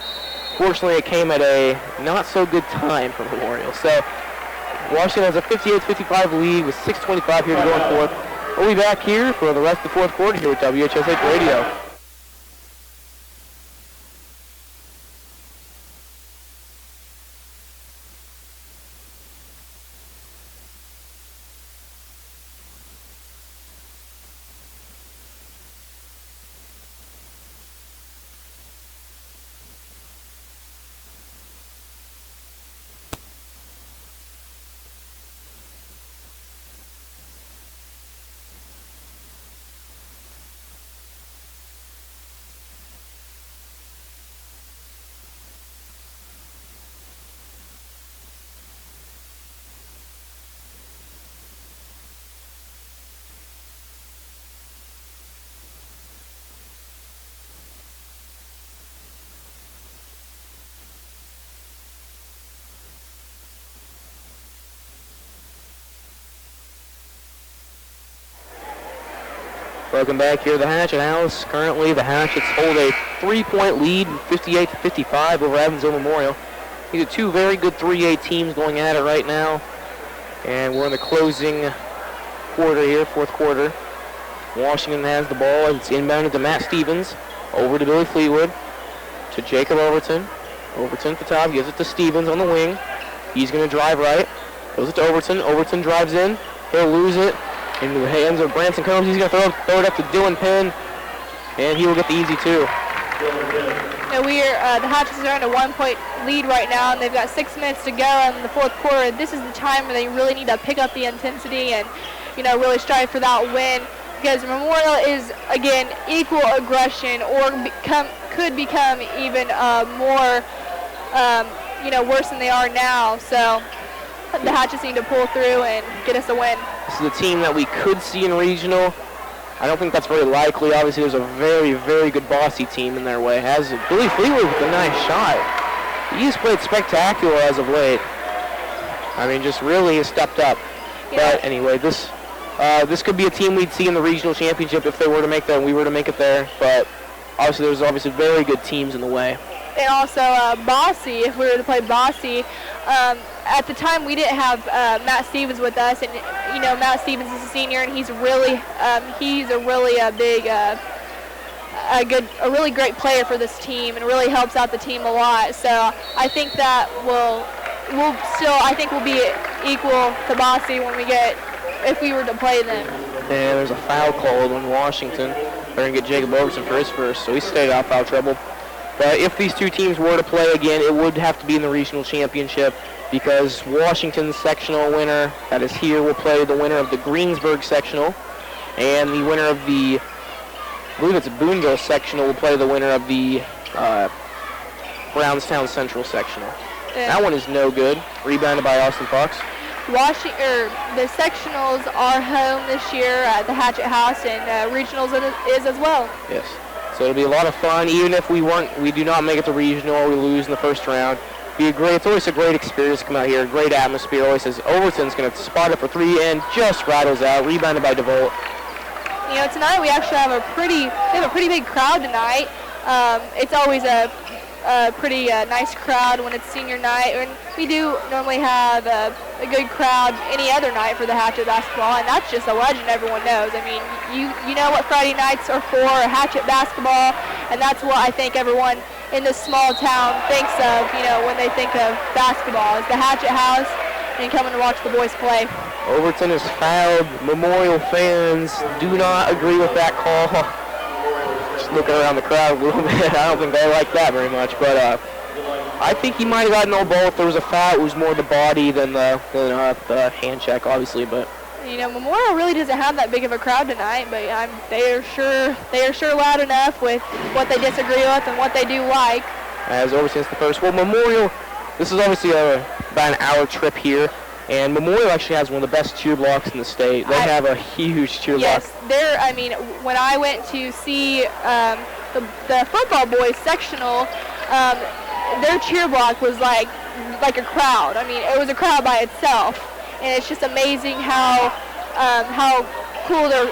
A: Fortunately, it came at a not so good time for Memorial. So Washington has a 58-55 lead with 6:25 here to go in fourth. We'll be back here for the rest of the fourth quarter here with WHSH Radio. Welcome back here to the Hatchet House. Currently, the Hatchets hold a 3-point lead, 58-55 over Evansville Memorial. These are two very good 3A teams going at it right now. And we're in the closing quarter here, fourth quarter. Washington has the ball. It's inbounded to Matt Stevens. Over to Billy Fleetwood. To Jacob Overton. Overton at the top. Gives it to Stevens on the wing. He's going to drive right. Goes it to Overton. Overton drives in. He'll lose it. Into the hands of Branson Combs. He's going to throw it up to Dylan Penn, and he will get the easy two.
B: Now the Hatchets are in a 1-point lead right now, and they've got 6 minutes to go in the fourth quarter. This is the time where they really need to pick up the intensity and, really strive for that win, because Memorial is, again, equal aggression or could become even more, worse than they are now. So the Hatchets need to pull through and get us a win.
A: This is a team that we could see in regional. I don't think that's very likely. Obviously, there's a very, very good Bossy team in their way. Has Billy Fleetwood with a nice shot. He's played spectacular as of late. I mean, just really has stepped up. Yeah. But anyway, this could be a team we'd see in the regional championship if they were to make that and we were to make it there. But obviously, there's obviously very good teams in the way.
B: And also Bossy, if we were to play Bossy, at the time we didn't have Matt Stevens with us, and Matt Stevens is a senior, and he's a really really great player for this team, and really helps out the team a lot. So I think that we'll be equal to Bossy if we were to play them.
A: And there's a foul called on Washington. They're going to get Jacob Overton for his first, so he stayed out of foul trouble. But if these two teams were to play again, it would have to be in the regional championship, because Washington's sectional winner that is here will play the winner of the Greensburg sectional, and the winner of the, I believe it's Boonville sectional, will play the winner of the Brownstown Central sectional. Yeah. That one is no good. Rebounded by Austin Fox.
B: The sectionals are home this year at the Hatchet House, and regionals is as well.
A: Yes. So it'll be a lot of fun, even if we do not make it to regional or we lose in the first round. It's always a great experience to come out here, a great atmosphere. Always says Overton's going to spot it for three and just rattles out, rebounded by DeVolt.
B: Tonight we actually have a pretty big crowd tonight. It's always a pretty nice crowd when it's senior night, and we do normally have a good crowd any other night for the Hatchet basketball, and that's just a legend everyone knows. I mean, you know what Friday nights are for, Hatchet basketball, and that's what I think everyone in this small town thinks of, when they think of basketball, is the Hatchet House and coming to watch the boys play.
A: Overton is fouled. Memorial fans do not agree with that call. just looking around the crowd a little bit. I don't think they like that very much, but I think he might have gotten no ball if there was a foul. It was more the body than the hand check, obviously, but.
B: You know, Memorial really doesn't have that big of a crowd tonight, but they are sure loud enough with what they disagree with and what they do like.
A: As Overton's the first. Well, Memorial, this is obviously about an hour trip here, and Memorial actually has one of the best cheer blocks in the state. They have a huge cheer block.
B: Yes, when I went to see the football boys sectional, their cheer block was like a crowd. I mean, it was a crowd by itself. And it's just amazing how cool their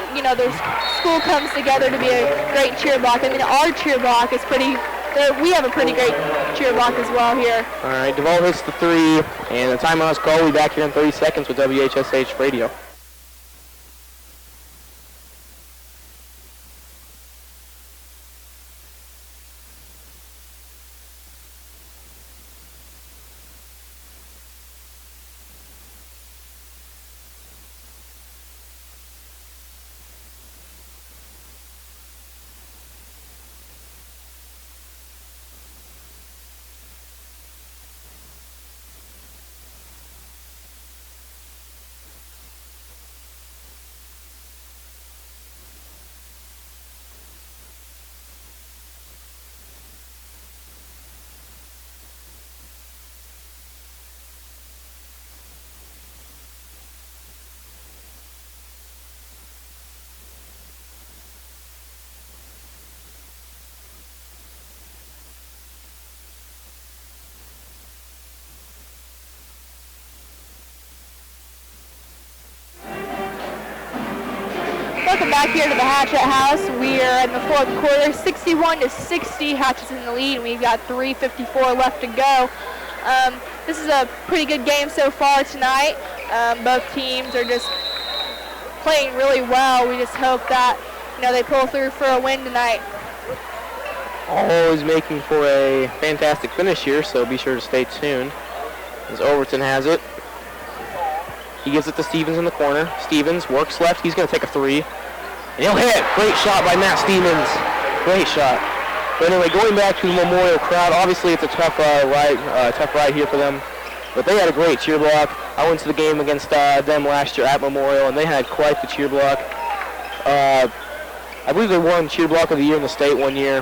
B: school comes together to be a great cheer block. I mean, our cheer block is we have a pretty great cheer block as well here.
A: All right, Duvall hits the 3, and the timeout is called. We'll be back here in 30 seconds with WHSH Radio.
B: Welcome back here to the Hatchet House. We are in the fourth quarter, 61-60. Hatchets in the lead. We've got 3:54 left to go. This is a pretty good game so far tonight. Both teams are just playing really well. We just hope that they pull through for a win tonight.
A: Always making for a fantastic finish here, so be sure to stay tuned. As Overton has it. He gives it to Stevens in the corner. Stevens works left. He's going to take a 3. And he'll hit. Great shot by Matt Stevens. Great shot. But anyway, going back to the Memorial crowd, obviously it's a tough ride here for them. But they had a great cheer block. I went to the game against them last year at Memorial, and they had quite the cheer block. I believe they won Cheer Block of the Year in the state one year.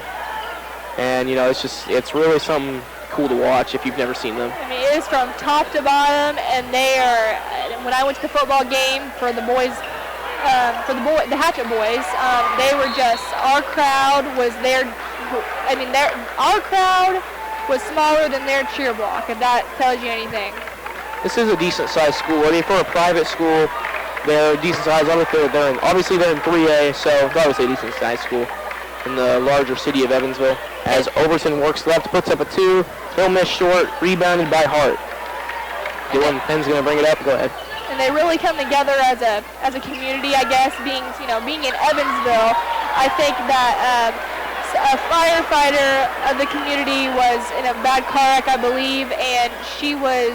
A: And, it's really something cool to watch if you've never seen them.
B: I mean, it is from top to bottom, and they are. When I went to the football game for the boys, the Hatchet boys, they were just. Our crowd was there. I mean, our crowd was smaller than their cheer block, if that tells you anything.
A: This is a decent-sized school. I mean, for a private school, they're decent-sized. Obviously, they're in 3A, so it's obviously a decent-sized school in the larger city of Evansville. As Overton works left, puts up a 2. He'll miss short, rebounded by Hart. Dylan Penn's going to bring it up. Go ahead.
B: And they really come together as a community, I guess. Being in Evansville, I think that a firefighter of the community was in a bad car wreck, I believe, and she was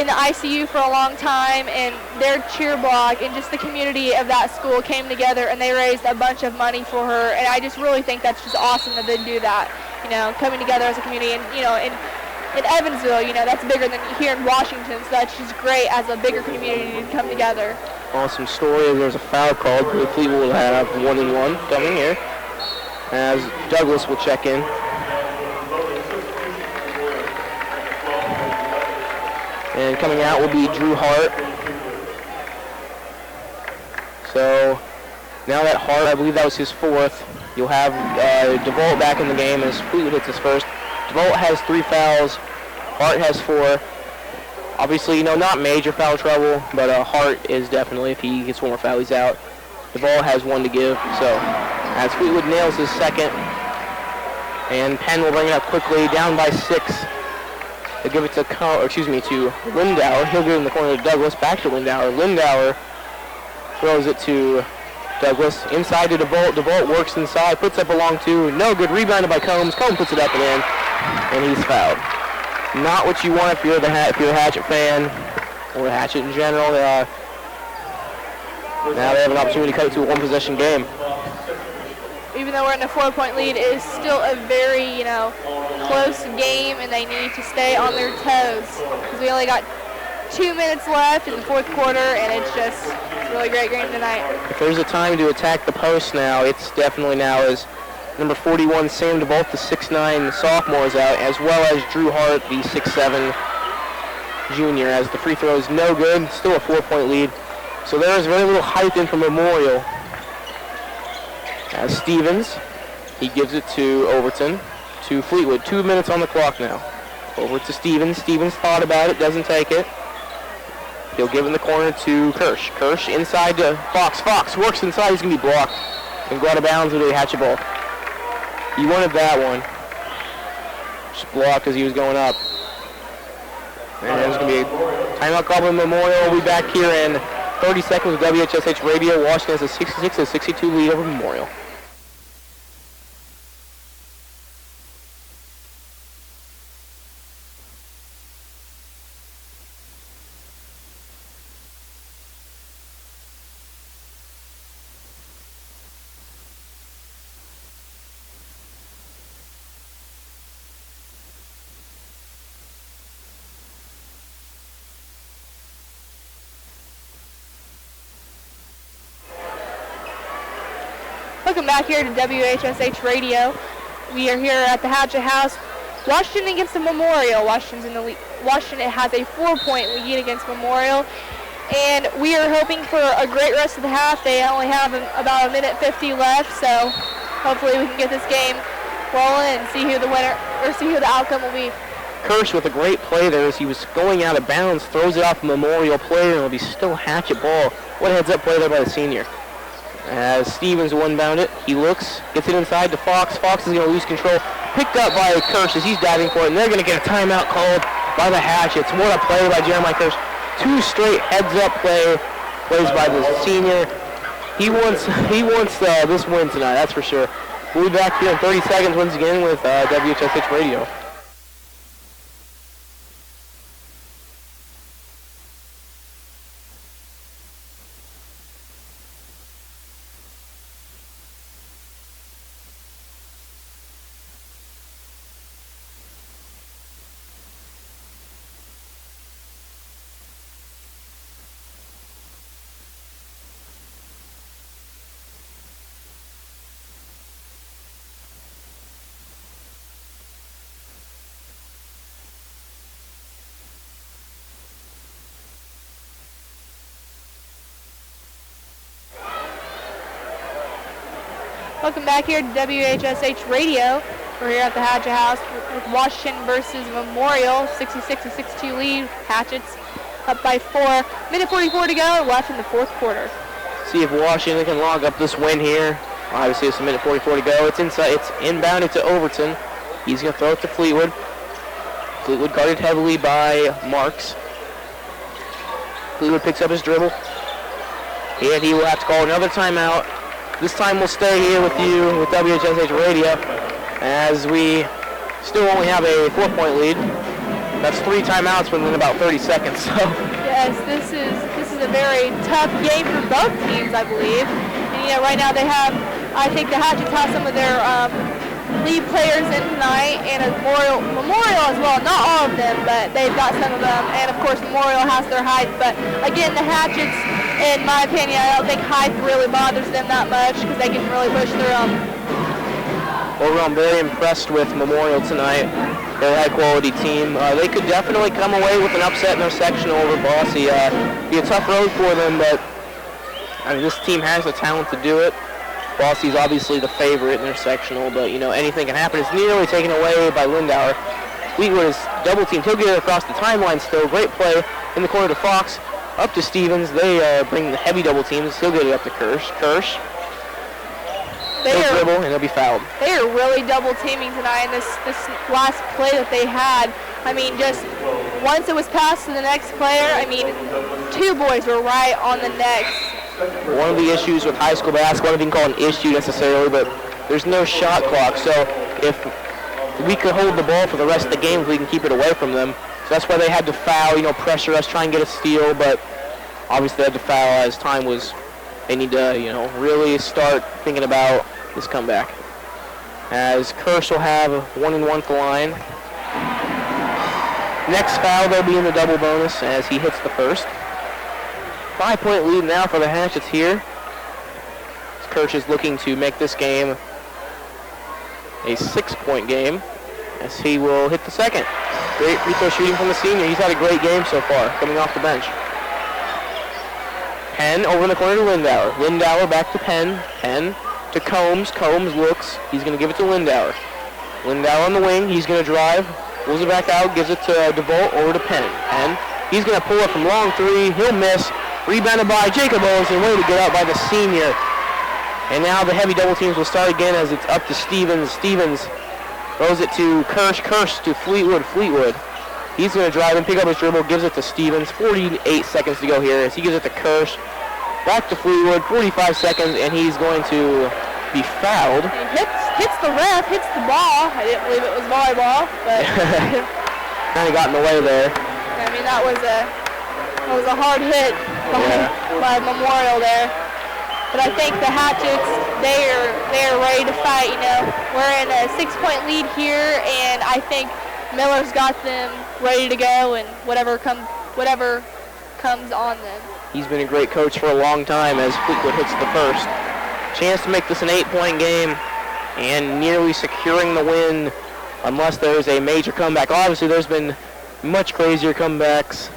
B: in the ICU for a long time, and their cheer block and just the community of that school came together, and they raised a bunch of money for her, and I just really think that's just awesome that they do that, coming together as a community, and, in Evansville, that's bigger than here in Washington, so that's just great as a bigger community to come together.
A: Awesome story. There's a foul called. Hopefully we'll have 1-1 coming here, as Douglas will check in. And coming out will be Drew Hart. So now that Hart, I believe that was his 4th, you'll have DeVault back in the game as Fleetwood hits his first. DeVault has 3 fouls. Hart has 4. Obviously, not major foul trouble, but Hart is definitely, if he gets one more foul, he's out. DeVault has 1 to give. So as Fleetwood nails his second, and Penn will bring it up quickly, down by 6. They give it to Lindauer. He'll give it in the corner to Douglas. Back to Lindauer. Lindauer throws it to Douglas. Inside to DeVault. DeVault works inside. Puts up a long 2. No good. Rebounded by Combs. Combs puts it up and in. And he's fouled. Not what you want if you're a Hatchet fan or a Hatchet in general. Now they have an opportunity to cut it to a 1-possession game.
B: even though we're in a 4-point lead, it is still a very, close game, and they need to stay on their toes because we only got 2 minutes left in the fourth quarter, and it's just a really great game tonight.
A: If there's a time to attack the post now, it's definitely now as number 41, Sam DeVault, the 6'9" sophomore, is out, as well as Drew Hart, the 6'7" junior, as the free throw is no good. Still a 4-point lead. So there is very little height in from Memorial. As Stevens, he gives it to Overton, to Fleetwood. 2 minutes on the clock now. Over to Stevens. Stevens thought about it, doesn't take it. He'll give in the corner to Kirsch. Kirsch inside to Fox. Fox works inside. He's going to be blocked and go out of bounds with a hatchet ball. He wanted that one. Just blocked as he was going up. And there's going to be a timeout call by Memorial. We'll be back here in 30 seconds with WHSH Radio. Washington has a 66-62 lead over Memorial.
B: Welcome back here to WHSH Radio. We are here at the Hatchet House. Washington against the Memorial. Washington has a 4-point lead against Memorial, and we are hoping for a great rest of the half. They only have about 1:50 left, so hopefully we can get this game rolling and see who the winner or see who the outcome will be.
A: Kirsch with a great play there as he was going out of bounds, throws it off a Memorial player, and it'll be still hatchet ball. What a heads-up play there by the senior. As Stevens will inbound it, he looks, gets it inside to Fox. Fox is going to lose control. Picked up by Kirsch as he's diving for it, and they're going to get a timeout called by the Hatchets. What a play by Jeremiah Kirsch. 2 straight heads-up plays by the senior. He wants this win tonight, that's for sure. We'll be back here in 30 seconds once again with WHSH Radio.
B: Welcome back here to WHSH Radio. We're here at the Hatchet House with Washington versus Memorial. 66-62 lead. Hatchets up by 4. 1:44 to go, left in the fourth quarter.
A: See if Washington can log up this win here. Obviously, it's 1:44 to go. It's inside. It's inbounded to Overton. He's going to throw it to Fleetwood. Fleetwood guarded heavily by Marks. Fleetwood picks up his dribble. And he will have to call another timeout. This time we'll stay here with you with WHSH Radio as we still only have a 4-point lead. That's 3 timeouts within about 30 seconds. So
B: yes, this is a very tough game for both teams, I believe. And right now I think the Hatchets have some of their lead players in tonight, and Memorial as well. Not all of them, but they've got some of them. And of course, Memorial has their height. But again, the Hatchets, in my opinion, I don't think height really bothers them that much because they can really push through them.
A: Overall, I'm very impressed with Memorial tonight. They're a high-quality team. They could definitely come away with an upset in their sectional over Bossy. Be a tough road for them, but this team has the talent to do it. Bossy's obviously the favorite in their sectional, but anything can happen. It's nearly taken away by Lindauer. Fleetwood is double-teamed. He'll get it across the timeline still. Great play in the corner to Fox. Up to Stevens. They bring the heavy double teams. He'll get it up to Kirsch. He'll dribble and he'll be fouled.
B: They are really double teaming tonight in this last play that they had. I mean, just once it was passed to the next player, 2 boys were right on the next.
A: One of the issues with high school basketball, I don't even call it an issue necessarily, but there's no shot clock. So if we could hold the ball for the rest of the game, if we can keep it away from them. So that's why they had to foul, pressure us, try and get a steal, but obviously they had to foul as time was, they need to, really start thinking about this comeback. As Kirsch will have 1-and-1 at the line. Next foul, they'll be in the double bonus as he hits the first. 5-point lead now for the Hatchets here. Kirsch is looking to make this game a 6-point game as he will hit the second. Great free throw shooting from the senior. He's had a great game so far, coming off the bench. Penn over in the corner to Lindauer. Lindauer back to Penn. Penn to Combs. Combs looks. He's going to give it to Lindauer. Lindauer on the wing. He's going to drive. Pulls it back out. Gives it to DeVolt over to Penn. Penn. He's going to pull it from long three. He'll miss. Rebounded by Jacob Owens and way to get out by the senior. And now the heavy double teams will start again as it's up to Stevens. Stevens throws it to Kirsch. Kirsch to Fleetwood. Fleetwood. He's going to drive and pick up his dribble, gives it to Stevens. 48 seconds to go here as he gives it to Kirsch. Back to Fleetwood, 45 seconds, and he's going to be fouled.
B: He hits the ref, hits the ball. I didn't believe it was volleyball, but
A: kind of got in the way there.
B: I mean, that was a hard hit by Memorial there. But I think the Hatchets, they are ready to fight. You know, we're in a 6-point lead here, and I think Miller's got them ready to go, and whatever comes on them.
A: He's been a great coach for a long time as Fleetwood hits the first. Chance to make this an 8-point game and nearly securing the win unless there's a major comeback. Obviously, there's been much crazier comebacks.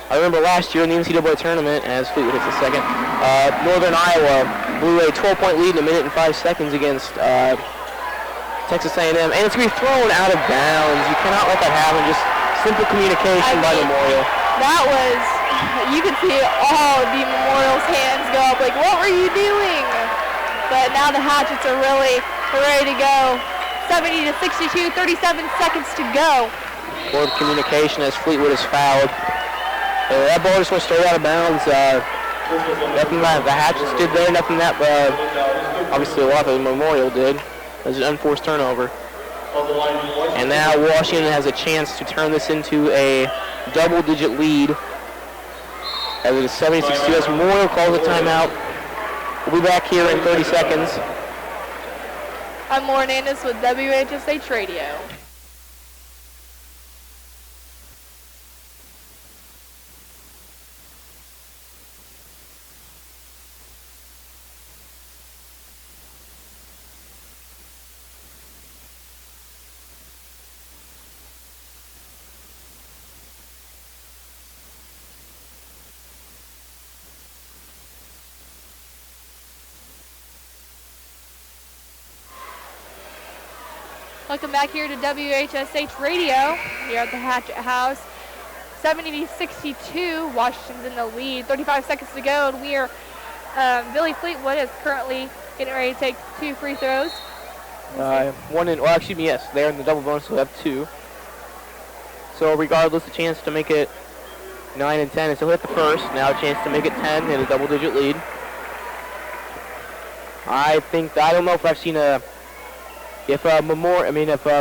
A: I remember last year in the NCAA tournament as Fleetwood hits the second. Northern Iowa blew a 12-point lead in a minute and 5 seconds against Texas A&M, and it's going to be thrown out of bounds. You cannot let that happen. Just simple communication by Memorial.
B: That was, you could see all of the Memorial's hands go up, like, what were you doing? But now the Hatchets are really ready to go. 70-62, 37 seconds to go.
A: Poor communication as Fleetwood is fouled. That ball just went straight out of bounds. Nothing that the Hatchets did there, nothing that obviously a lot of the Memorial did. It was an unforced turnover. And now Washington has a chance to turn this into a double-digit lead. As it is 76-2 as Memorial calls a timeout. We'll be back here in 30 seconds.
B: I'm Lauren Andis with WHSH Radio. Welcome back here to WHSH Radio here at the Hatchet House. 70-62, Washington's in the lead. 35 seconds to go, and we are, Billy Fleetwood is currently getting ready to take 2 free throws.
A: They're in the double bonus, so we have 2. So regardless, a chance to make it 9 and 10, and still hit the first. Now a chance to make it 10 in a double-digit lead. I don't know if I've seen if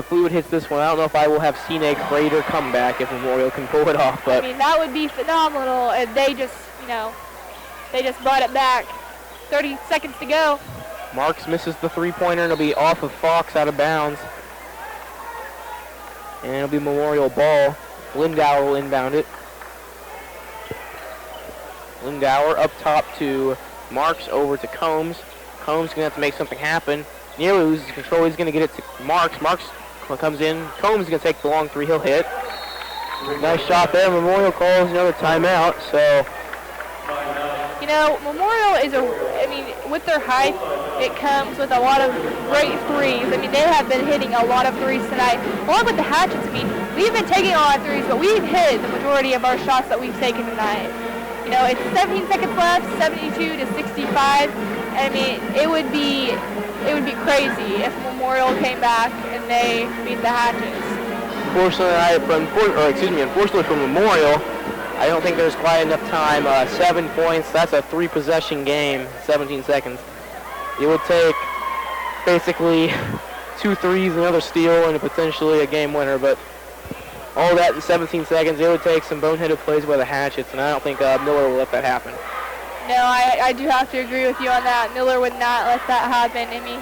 A: Fleetwood hits this one, I don't know if I will have seen a greater comeback if Memorial can pull it off. But
B: I mean, that would be phenomenal, and they just brought it back. 30 seconds to go.
A: Marks misses the three-pointer, and it'll be off of Fox out of bounds. And it'll be Memorial ball. Lindauer will inbound it. Lindauer up top to Marks, over to Combs. Combs going to have to make something happen. Nearly loses control. He's going to get it to Marks. Marks comes in. Combs is going to take the long three. He'll hit. Nice shot there. Memorial calls another timeout. So,
B: you know, Memorial is with their height, it comes with a lot of great threes. I mean, they have been hitting a lot of threes tonight. Along with the Hatchets, we've been taking a lot of threes, but we've hit the majority of our shots that we've taken tonight. You know, it's 17 seconds left, 72-65. I mean, it would be crazy if Memorial came back and they beat the Hatchets.
A: Unfortunately for Memorial, I don't think there's quite enough time. 7 points, that's a 3-possession game, 17 seconds. It would take basically 2 threes, another steal, and potentially a game winner, but all that in 17 seconds, it would take some boneheaded plays by the Hatchets, and I don't think Miller will let that happen.
B: No, I do have to agree with you on that. Miller would not let that happen. I mean,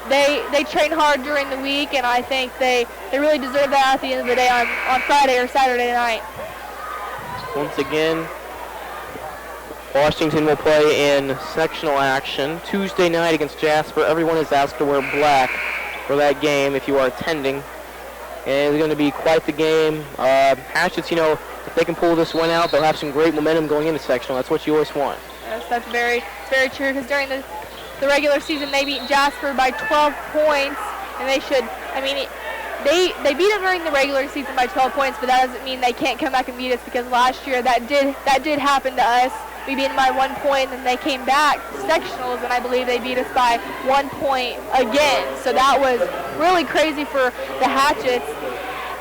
B: they train hard during the week, and I think they really deserve that at the end of the day on Friday or Saturday night.
A: Once again, Washington will play in sectional action Tuesday night against Jasper. Everyone is asked to wear black for that game if you are attending. And it's going to be quite the game. Hatchets, if they can pull this one out, they'll have some great momentum going into sectional. That's what you always want.
B: Yes, that's very true, because during the regular season they beat Jasper by 12 points, and they should, they beat them during the regular season by 12 points, but that doesn't mean they can't come back and beat us, because last year that did happen to us. We beat them by 1 point, and they came back to sectionals, and I believe they beat us by 1 point again. So that was really crazy for the Hatchets,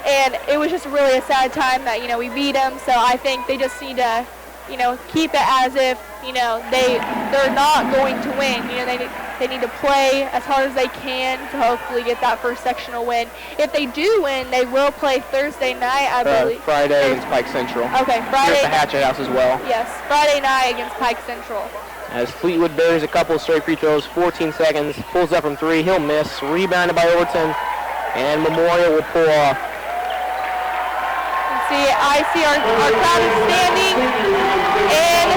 B: and it was just really a sad time that, we beat them. So I think they just need to, keep it as if, they're not going to win. They need to play as hard as they can to hopefully get that first sectional win. If they do win, they will play Thursday night, I believe.
A: Friday against Pike Central.
B: Okay, Friday.
A: Here at the Hatchet House as well.
B: Yes, Friday night against Pike Central.
A: As Fleetwood buries a couple of straight free throws, 14 seconds, pulls up from 3, he'll miss, rebounded by Overton, and Memorial will pull off.
B: I see our crowd is standing, and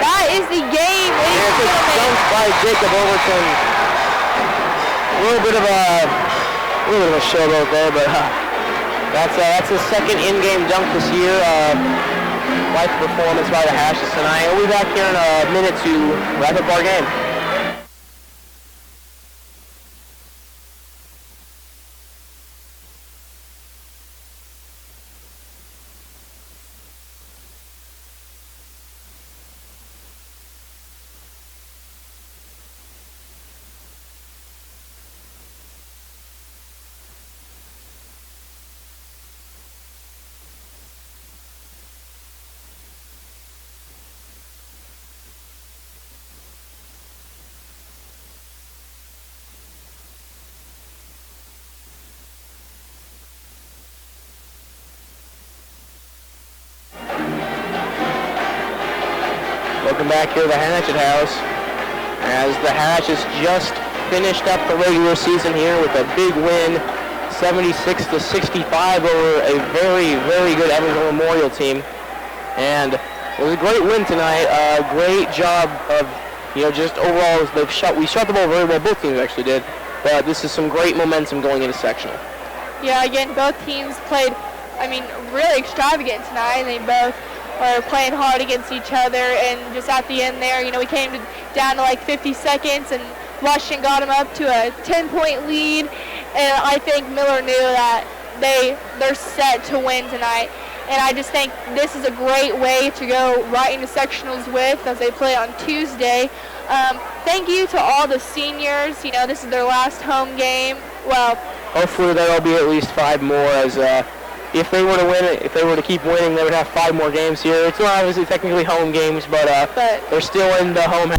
B: that is the game, ladies and gentlemen.
A: Dunk by Jacob Overton. A little bit of a showboat there, but that's his second in-game dunk this year. Quite the performance by the Hatchets tonight. We'll be back here in a minute to wrap up our game. Welcome back here to the Hatchet House, as the Hatchets just finished up the regular season here with a big win, 76-65 over a very, very good Evansville Memorial team. And it was a great win tonight. Great job of, just overall, we shot the ball very well. Both teams actually did. But this is some great momentum going into sectional.
B: Yeah, again, both teams played, really extravagant tonight. They both are playing hard against each other, and just at the end there, we came down to like 50 seconds, and Washington got them up to a 10-point lead, and I think Miller knew that they're set to win tonight. And I just think this is a great way to go right into sectionals with, as they play on Tuesday. Thank you to all the seniors. This is their last home game. Well,
A: hopefully there'll be at least 5 more, as if they were to win it, if they were to keep winning, they would have 5 more games here. It's not obviously technically home games, but they're still in the home